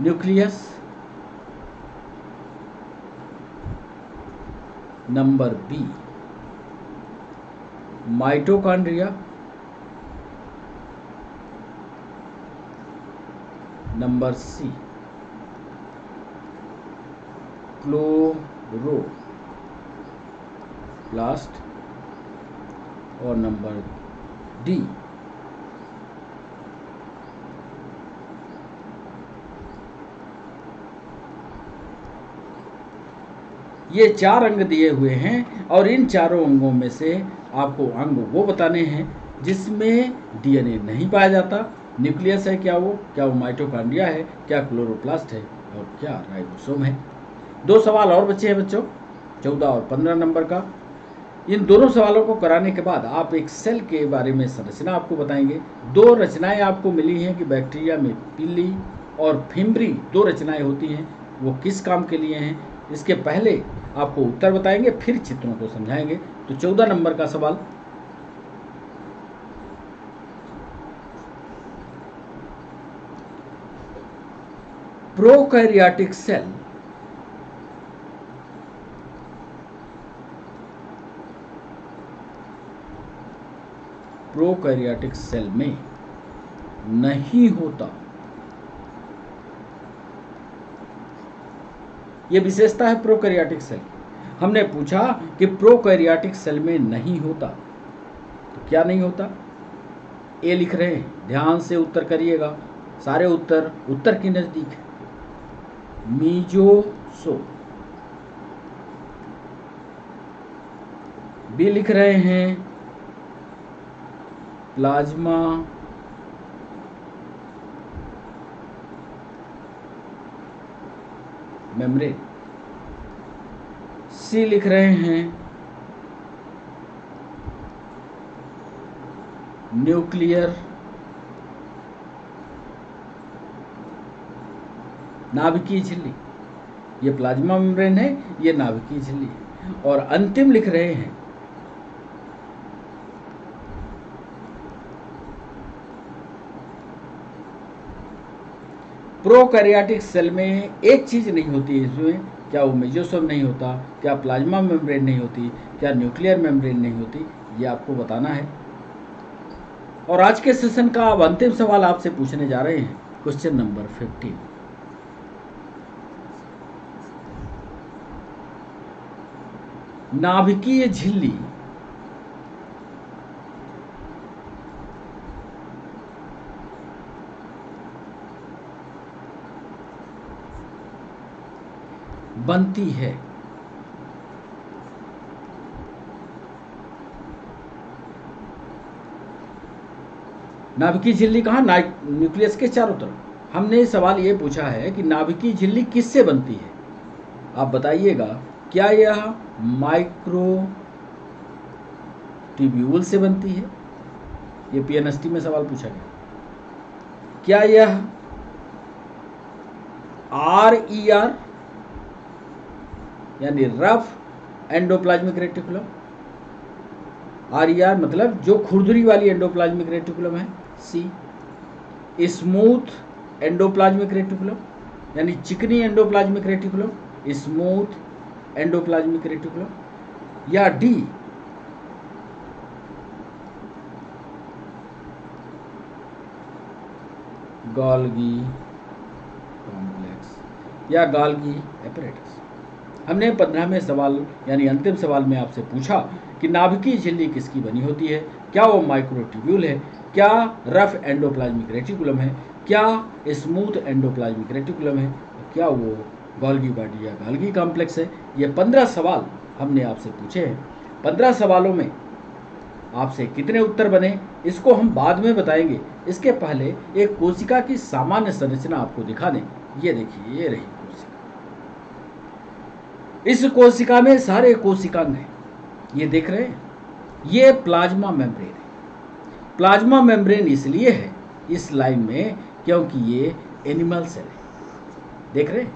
nucleus, number B mitochondria, number C chloroplast और नंबर डी ये 4 अंग दिए हुए हैं और इन चारों अंगों में से आपको अंग वो बताने हैं जिसमें डीएनए नहीं पाया जाता। न्यूक्लियस है क्या वो माइटोकॉन्ड्रिया है, क्या क्लोरोप्लास्ट है और क्या राइबोसोम है। 2 सवाल और बचे हैं बच्चों, 14 और 15 नंबर का। इन दोनों सवालों को कराने के बाद आप एक सेल के बारे में संरचना आपको बताएंगे। 2 रचनाएं आपको मिली हैं कि बैक्टीरिया में पिली और फिम्ब्री 2 रचनाएं होती हैं, वो किस काम के लिए हैं। इसके पहले आपको उत्तर बताएंगे, फिर चित्रों को समझाएंगे। तो 14 नंबर का सवाल, प्रोकैरियोटिक सेल प्रोकैरियोटिक सेल में नहीं होता। यह विशेषता है प्रोकैरियोटिक सेल की। हमने पूछा कि प्रोकैरियोटिक सेल में नहीं होता, तो क्या नहीं होता। ए लिख रहे हैं, ध्यान से उत्तर करिएगा, सारे उत्तर के नजदीक है। मीजोसोम। बी लिख रहे हैं प्लाज्मा मेम्ब्रेन। सी लिख रहे हैं न्यूक्लियर नाभिकीय झिल्ली। ये प्लाज्मा मेम्ब्रेन है, ये नाभिकीय झिल्ली है। और अंतिम लिख रहे हैं प्रोकैरियोटिक सेल में एक चीज नहीं होती है इसमें, क्या वो मेजोसोम नहीं होता, क्या प्लाज्मा मेम्ब्रेन नहीं होती, क्या न्यूक्लियर मेम्ब्रेन नहीं होती, ये आपको बताना है। और आज के सेशन का अब अंतिम सवाल आपसे पूछने जा रहे हैं, क्वेश्चन नंबर 15। नाभिकीय झिल्ली बनती है नाभिकीय झिल्ली कहाँ, न्यूक्लियस के चारों तरफ। हमने सवाल ये पूछा है कि नाभिकीय झिल्ली किससे बनती है, आप बताइएगा। क्या यह माइक्रो ट्यूब्यूल से बनती है, ये पीएनएसटी में सवाल पूछा गया। क्या यह RER यानी रफ एंडोप्लाज्मिक रेटिकुलम, RER मतलब जो खुरदुरी वाली एंडोप्लाज्मिक रेटिकुलम है। सी स्मूथ एंडोप्लाज्मिक रेटिकुलम यानी चिकनी endoplasmic reticulum, smooth endoplasmic reticulum. या डी गोल्गी कॉम्प्लेक्स या गोल्गी एपरेटस। हमने 15वें सवाल यानी अंतिम सवाल में आपसे पूछा कि नाभिकीय झिल्ली किसकी बनी होती है, क्या वो माइक्रोट्यूब्यूल है, क्या रफ एंडोप्लाज्मिक रेटिकुलम है, क्या स्मूथ एंडोप्लाज्मिक रेटिकुलम है, क्या वो गोल्गी बॉडी या गोल्गी कॉम्प्लेक्स है। ये 15 सवाल हमने आपसे पूछे हैं। 15 सवालों में आपसे कितने उत्तर बने इसको हम बाद में बताएंगे। इसके पहले एक कोशिका की सामान्य संरचना आपको दिखा दें। ये देखिए, ये रही कोशिका। इस कोशिका में सारे कोशिकांग हैं, ये देख रहे हैं। ये प्लाज्मा मेम्ब्रेन है। प्लाज्मा मेम्ब्रेन इसलिए है इस लाइन में क्योंकि ये एनिमल सेल है, देख रहे हैं।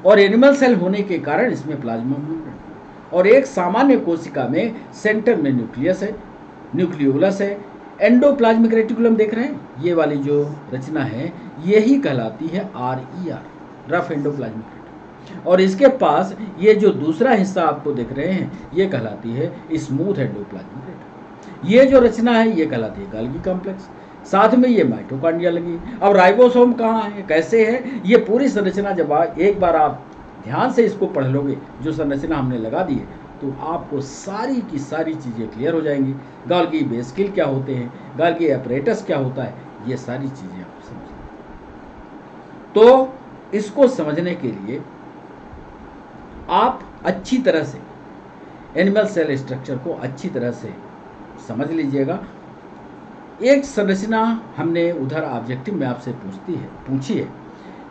और एनिमल सेल होने के कारण इसमें प्लाज्मा मेम्ब्रेन। और एक सामान्य कोशिका में सेंटर में न्यूक्लियस है, न्यूक्लियोलस है, एंडोप्लाज्मिक रेटिकुलम देख रहे हैं। ये वाली जो रचना है यही कहलाती है RER, रफ एंडोप्लाज्मिक रेटिकुलम। और इसके पास ये जो दूसरा हिस्सा आपको देख रहे हैं ये कहलाती है स्मूथ एंडोप्लाज्मिक रेटिकुलम। ये जो रचना है ये कहलाती है गोल्गी कॉम्प्लेक्स। साथ में ये माइटोकॉन्ड्रिया लगी। अब राइबोसोम कहाँ है, कैसे है, ये पूरी संरचना जब एक बार आप ध्यान से इसको पढ़ लोगे, जो संरचना हमने लगा दी है, तो आपको सारी की सारी चीज़ें क्लियर हो जाएंगी। गोल्गी वेसिकल क्या होते हैं, गोल्गी एपरेटस क्या होता है, ये सारी चीज़ें आप समझ। तो इसको समझने के लिए आप अच्छी तरह से एनिमल सेल स्ट्रक्चर को अच्छी तरह से समझ लीजिएगा। एक संरचना हमने उधर ऑब्जेक्टिव में आपसे पूछी है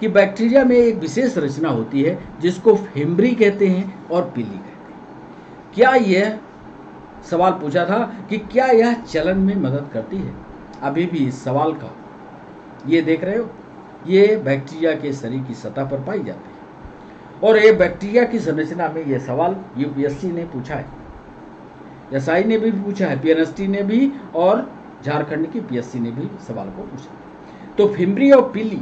कि बैक्टीरिया में एक विशेष रचना होती है जिसको फेम्ब्री कहते हैं और पिली कहते हैं। क्या यह सवाल पूछा था कि क्या यह चलन में मदद करती है? अभी भी इस सवाल का ये देख रहे हो, ये बैक्टीरिया के शरीर की सतह पर पाई जाती है। और ये बैक्टीरिया की संरचना में ये सवाल UPSC ने पूछा है, SI ने भी पूछा है, PNST ने भी, और झारखंड की PSC ने भी सवाल को पूछा। तो फेम्ब्री और पिली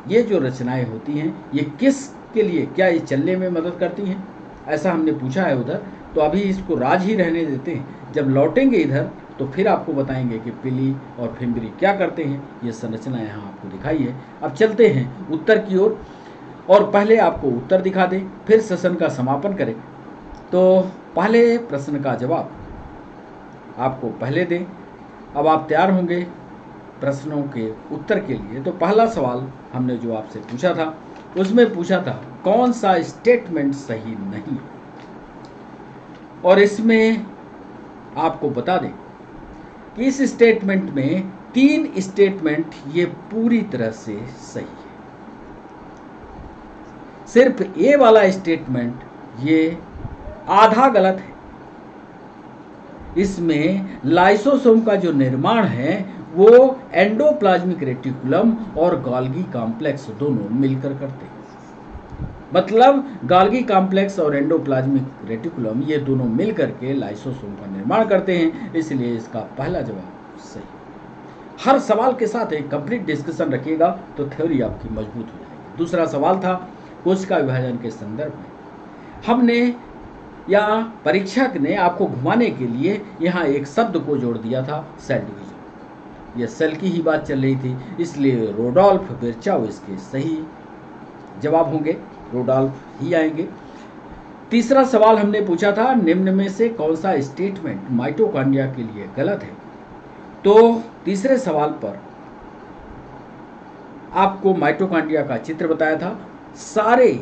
ये जो रचनाएं होती हैं ये किस के लिए, क्या ये चलने में मदद करती हैं, ऐसा हमने पूछा है उधर। तो अभी इसको राज ही रहने देते हैं। जब लौटेंगे इधर तो फिर आपको बताएंगे कि पिली और फेम्ब्री क्या करते हैं। ये संरचना यहाँ आपको दिखाई है। अब चलते हैं उत्तर की ओर, और पहले आपको उत्तर दिखा दें फिर सेशन का समापन करें। तो पहले प्रश्न का जवाब आपको पहले दें। अब आप तैयार होंगे प्रश्नों के उत्तर के लिए। तो पहला सवाल हमने जो आपसे पूछा था उसमें पूछा था कौन सा स्टेटमेंट सही नहीं, और इसमें आपको बता दें कि इस स्टेटमेंट में 3 स्टेटमेंट ये पूरी तरह से सही है। सिर्फ ए वाला स्टेटमेंट ये आधा गलत है। इसमें लाइसोसोम का जो निर्माण है वो एंडोप्लाज्मिक रेटिकुलम और गोल्गी कॉम्प्लेक्स दोनों मिलकर करते हैं। मतलब गोल्गी कॉम्प्लेक्स और एंडोप्लाज्मिक रेटिकुलम ये दोनों मिलकर के लाइसोसोम का निर्माण करते हैं। इसलिए इसका पहला जवाब सही। हर सवाल के साथ एक कंप्लीट डिस्कशन रखिएगा तो थ्योरी आपकी मजबूत हो जाएगी। दूसरा सवाल था कोशिका विभाजन के संदर्भ में। हमने या परीक्षक ने आपको घुमाने के लिए यहाँ एक शब्द को जोड़ दिया था, सेल डिवीजन। यह सेल की ही बात चल रही थी, इसलिए रोडोल्फ विर्चाउ इसके सही जवाब होंगे, रोडोल्फ ही आएंगे। तीसरा सवाल हमने पूछा था निम्न में से कौन सा स्टेटमेंट माइटोकॉन्ड्रिया के लिए गलत है। तो तीसरे सवाल पर आपको माइटोकॉन्ड्रिया का चित्र बताया था। सारे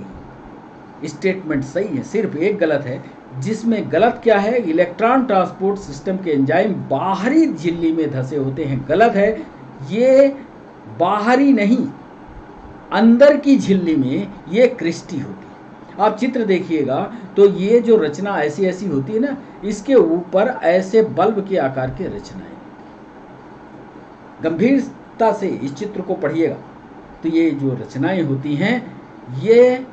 स्टेटमेंट सही है, सिर्फ एक गलत है। जिसमें गलत क्या है, इलेक्ट्रॉन ट्रांसपोर्ट सिस्टम के एंजाइम बाहरी झिल्ली में धसे होते हैं, गलत है। ये बाहरी नहीं, अंदर की झिल्ली में ये क्रिस्टी होती है। आप चित्र देखिएगा तो ये जो रचना ऐसी ऐसी होती है ना, इसके ऊपर ऐसे बल्ब के आकार के रचनाएं। गंभीरता से इस चित्र को पढ़िएगा तो ये जो रचनाएं होती हैं ये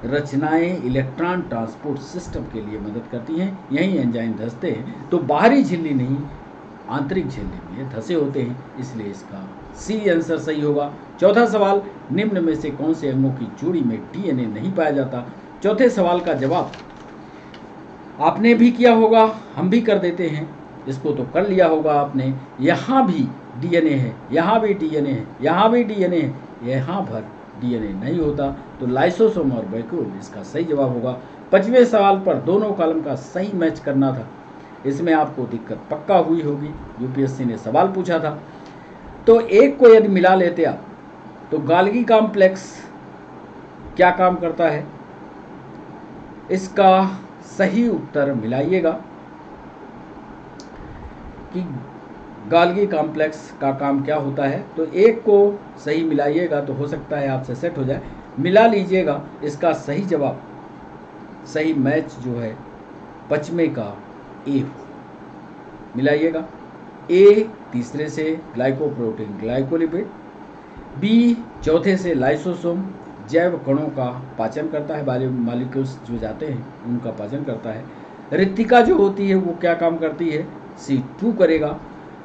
रचनाएं इलेक्ट्रॉन ट्रांसपोर्ट सिस्टम के लिए मदद करती हैं। यही एंजाइम धसते हैं, तो बाहरी झिल्ली नहीं आंतरिक झिल्ली में धसे होते हैं, इसलिए इसका सी आंसर सही होगा। चौथा सवाल निम्न में से कौन से अंगों की जोड़ी में डीएनए नहीं पाया जाता। चौथे सवाल का जवाब आपने भी किया होगा, हम भी कर देते हैं, इसको तो कर लिया होगा आपने। यहाँ भी डीएनए है, यहाँ भी डीएनए है, यहाँ भी डीएनए है, यहाँ पर डीएनए नहीं होता, तो लाइसोसोम और वैक्यूल इसका सही जवाब होगा। 5वें सवाल पर दोनों कॉलम का सही मैच करना था। इसमें आपको दिक्कत पक्का हुई होगी, यूपीएससी ने सवाल पूछा था। तो एक को यदि मिला लेते आप, तो गाल्गी कॉम्प्लेक्स क्या काम करता है, इसका सही उत्तर मिलाइएगा कि गाल्गी कॉम्प्लेक्स का काम क्या होता है। तो एक को सही मिलाइएगा तो हो सकता है आपसे सेट हो जाए, मिला लीजिएगा। इसका सही जवाब, सही मैच जो है 5वें का ए, मिलाइएगा। ए तीसरे से ग्लाइकोप्रोटीन ग्लाइकोलिपिड, बी चौथे से लाइसोसोम जैव कणों का पाचन करता है, बायोमॉलिक्यूल्स जो जाते हैं उनका पाचन करता है। रिक्तिका जो होती है वो क्या काम करती है, C2 करेगा।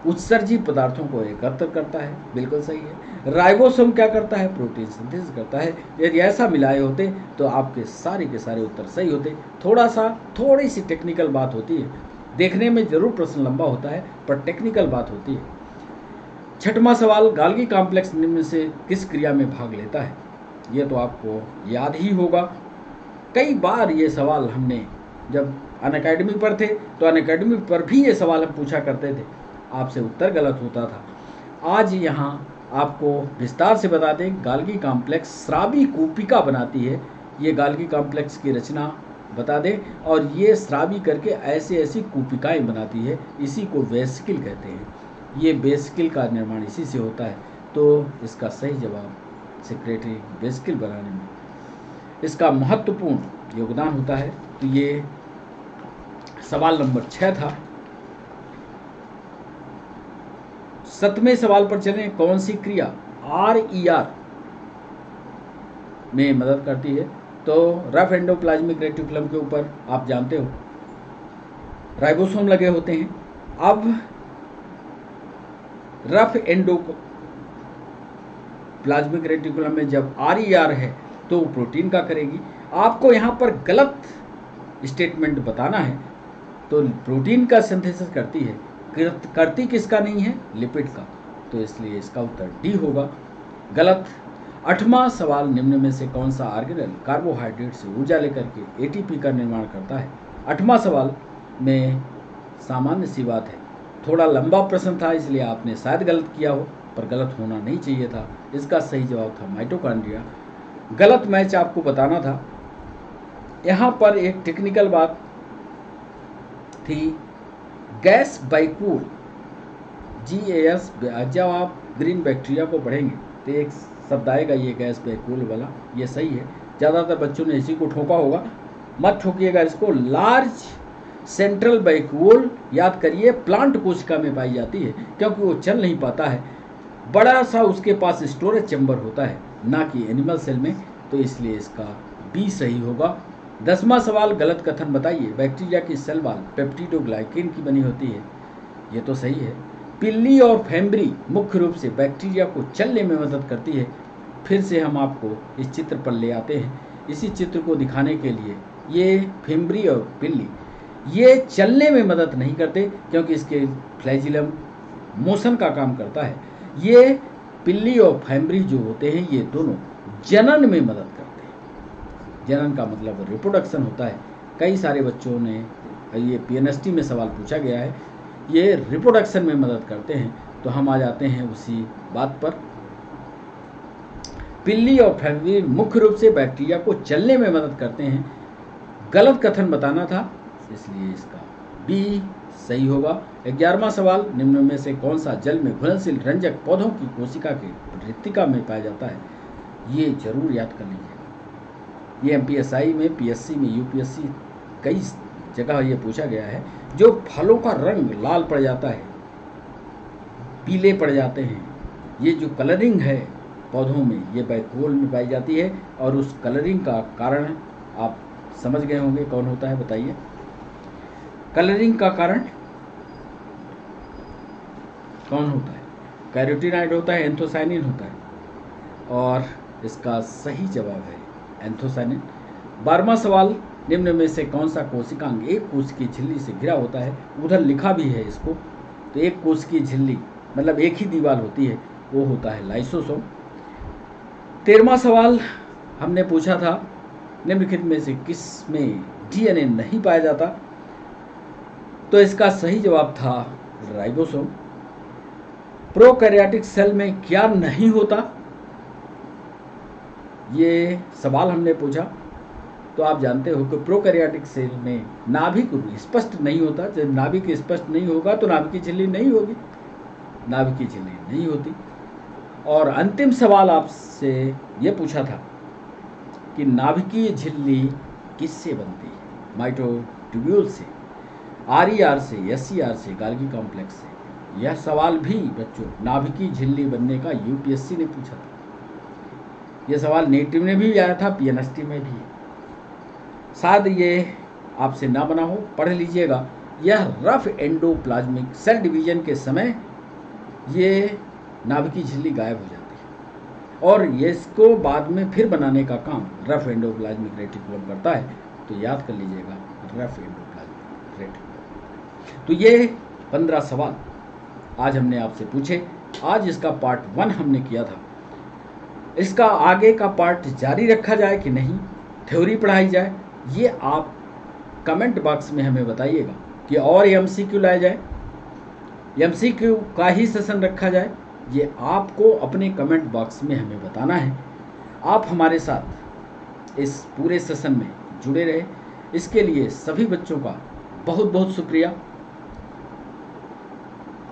उत्सर्जी पदार्थों को एकत्र करता है, बिल्कुल सही है। राइबोसोम क्या करता है, प्रोटीन सिंथेसिस करता है। यदि ऐसा मिलाए होते तो आपके सारे के सारे उत्तर सही होते। थोड़ी सी टेक्निकल बात होती है, देखने में जरूर प्रश्न लंबा होता है पर टेक्निकल बात होती है। 6वां सवाल, गाल्गी कॉम्प्लेक्स निम्न में से किस क्रिया में भाग लेता है, ये तो आपको याद ही होगा। कई बार ये सवाल हमने जब अनअकैडमी पर थे तो अनअकैडमी पर भी ये सवाल हम पूछा करते थे, आपसे उत्तर गलत होता था। आज यहाँ आपको विस्तार से बता दें, गाल्गी कॉम्प्लेक्स स्रावी कूपिका बनाती है। ये गाल्गी कॉम्प्लेक्स की रचना बता दें, और ये स्रावी करके ऐसी कूपिकाएं बनाती है, इसी को वेसिकल कहते हैं। ये वेसिकल का निर्माण इसी से होता है। तो इसका सही जवाब सेक्रेटरी वेसिकल बनाने में इसका महत्वपूर्ण योगदान होता है। तो ये सवाल नंबर 6 था। 7वें सवाल पर चलें, कौन सी क्रिया RER में मदद करती है। तो रफ एंडोप्लाज्मिक रेटिकुलम के ऊपर आप जानते हो राइबोसोम लगे होते हैं। अब रफ एंडोप्लाज्मिक रेटिकुलम में जब RER है तो प्रोटीन का करेगी। आपको यहाँ पर गलत स्टेटमेंट बताना है। तो प्रोटीन का सिंथेसिस करती है, करती किसका नहीं है, लिपिड का। तो इसलिए इसका उत्तर डी होगा, गलत। 8वां सवाल, निम्न में से कौन सा ऑर्गेनेल कार्बोहाइड्रेट से ऊर्जा लेकर के ATP का निर्माण करता है। 8वां सवाल में सामान्य सी बात है, थोड़ा लंबा प्रश्न था इसलिए आपने शायद गलत किया हो, पर गलत होना नहीं चाहिए था। इसका सही जवाब था माइटोकॉन्ड्रिया। गलत मैच आपको बताना था। यहाँ पर एक टेक्निकल बात थी, गैस बैक्यूल GAS। जब आप ग्रीन बैक्टीरिया को पढ़ेंगे तो एक शब्द आएगा ये गैस बैक्यूल वाला, ये सही है। ज़्यादातर बच्चों ने इसी को ठोका होगा, मत ठोकिएगा इसको। लार्ज सेंट्रल बैक्यूल याद करिए, प्लांट कोशिका में पाई जाती है क्योंकि वो चल नहीं पाता है, बड़ा सा उसके पास स्टोरेज चैम्बर होता है, ना कि एनिमल सेल में। तो इसलिए इसका बी सही होगा। 10वां सवाल, गलत कथन बताइए। बैक्टीरिया की सेल वॉल पेप्टिडोग्लाइकेन की बनी होती है, ये तो सही है। पिल्ली और फेम्ब्री मुख्य रूप से बैक्टीरिया को चलने में मदद करती है। फिर से हम आपको इस चित्र पर ले आते हैं, इसी चित्र को दिखाने के लिए। ये फेम्ब्री और पिल्ली ये चलने में मदद नहीं करते क्योंकि इसके फ्लैजिलम मोशन का काम करता है। ये पिल्ली और फेम्ब्री जो होते हैं ये दोनों जनन में मदद करते हैं। जनन का मतलब रिप्रोडक्शन होता है। कई सारे बच्चों ने ये PNST में सवाल पूछा गया है, ये रिप्रोडक्शन में मदद करते हैं। तो हम आ जाते हैं उसी बात पर। पिल्ली और फेम्ब्री मुख्य रूप से बैक्टीरिया को चलने में मदद करते हैं। गलत कथन बताना था, इसलिए इसका बी सही होगा। 11वां सवाल, निम्न में से कौन सा जल में घुलनशील रंजक पौधों की कोशिका के रिक्तिका में पाया जाता है। ये जरूर याद कर लीजिए। ये MPSI में, PSC में, UPSC कई जगह ये पूछा गया है। जो फलों का रंग लाल पड़ जाता है, पीले पड़ जाते हैं, ये जो कलरिंग है पौधों में, ये बैक्यूल में पाई जाती है। और उस कलरिंग का कारण आप समझ गए होंगे कौन होता है, बताइए। कलरिंग का कारण कौन होता है, कैरोटीनॉइड होता है, एंथोसाइनिन होता है, और इसका सही जवाब है एंथोसाइनिन। 12वां सवाल, निम्न में से कौन सा कोशिकांग एक कोश की झिल्ली से घिरा होता है। उधर लिखा भी है इसको, तो एक कोश की झिल्ली मतलब एक ही दीवार होती है, वो होता है लाइसोसोम। 13वां सवाल हमने पूछा था, निम्नलिखित में से किस में डीएनए नहीं पाया जाता? तो इसका सही जवाब था राइबोसोम। प्रोकैरियोटिक सेल में क्या नहीं होता, ये सवाल हमने पूछा। तो आप जानते हो कि प्रोकैरियोटिक सेल में नाभिक स्पष्ट नहीं होता। जब नाभिक स्पष्ट नहीं होगा तो नाभिकीय झिल्ली नहीं होगी, नाभिकीय झिल्ली नहीं होती। और अंतिम सवाल आपसे ये पूछा था कि नाभिकीय झिल्ली किससे बनती है? माइटोट्यूब्यूल से, आरईआर से, एससीआर से, गाल्गी कॉम्प्लेक्स से। यह सवाल भी बच्चों नाभिकीय झिल्ली बनने का यूपीएससी ने पूछा था। यह सवाल नेटिव में भी आया था, पीएनएसटी में भी। शायद ये आपसे ना बना हो, पढ़ लीजिएगा। यह रफ एंडोप्लाज्मिक सेल डिवीजन के समय ये नाभिकीय झिल्ली गायब हो जाती है और ये इसको बाद में फिर बनाने का काम रफ एंडोप्लाज्मिक रेटिकुलम करता है। तो याद कर लीजिएगा, रफ एंडोप्लाज्मिक रेटिकुलम। तो ये 15 सवाल आज हमने आपसे पूछे। आज इसका पार्ट 1 हमने किया था। इसका आगे का पार्ट जारी रखा जाए कि नहीं, थ्योरी पढ़ाई जाए, ये आप कमेंट बॉक्स में हमें बताइएगा कि और एमसीक्यू लाया जाए, एमसीक्यू का ही सेशन रखा जाए। ये आपको अपने कमेंट बॉक्स में हमें बताना है। आप हमारे साथ इस पूरे सेशन में जुड़े रहे, इसके लिए सभी बच्चों का बहुत बहुत शुक्रिया।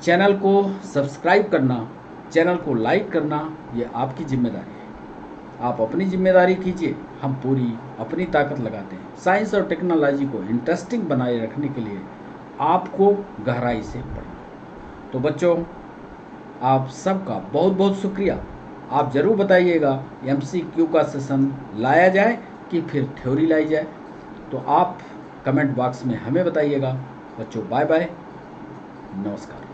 चैनल को सब्सक्राइब करना, चैनल को लाइक करना, ये आपकी जिम्मेदारी है। आप अपनी जिम्मेदारी कीजिए, हम पूरी अपनी ताकत लगाते हैं। साइंस और टेक्नोलॉजी को इंटरेस्टिंग बनाए रखने के लिए आपको गहराई से पढ़ना। तो बच्चों, आप सबका बहुत बहुत शुक्रिया। आप ज़रूर बताइएगा एमसीक्यू का सेशन लाया जाए कि फिर थ्योरी लाई जाए। तो आप कमेंट बॉक्स में हमें बताइएगा। बच्चों, बाय बाय, नमस्कार।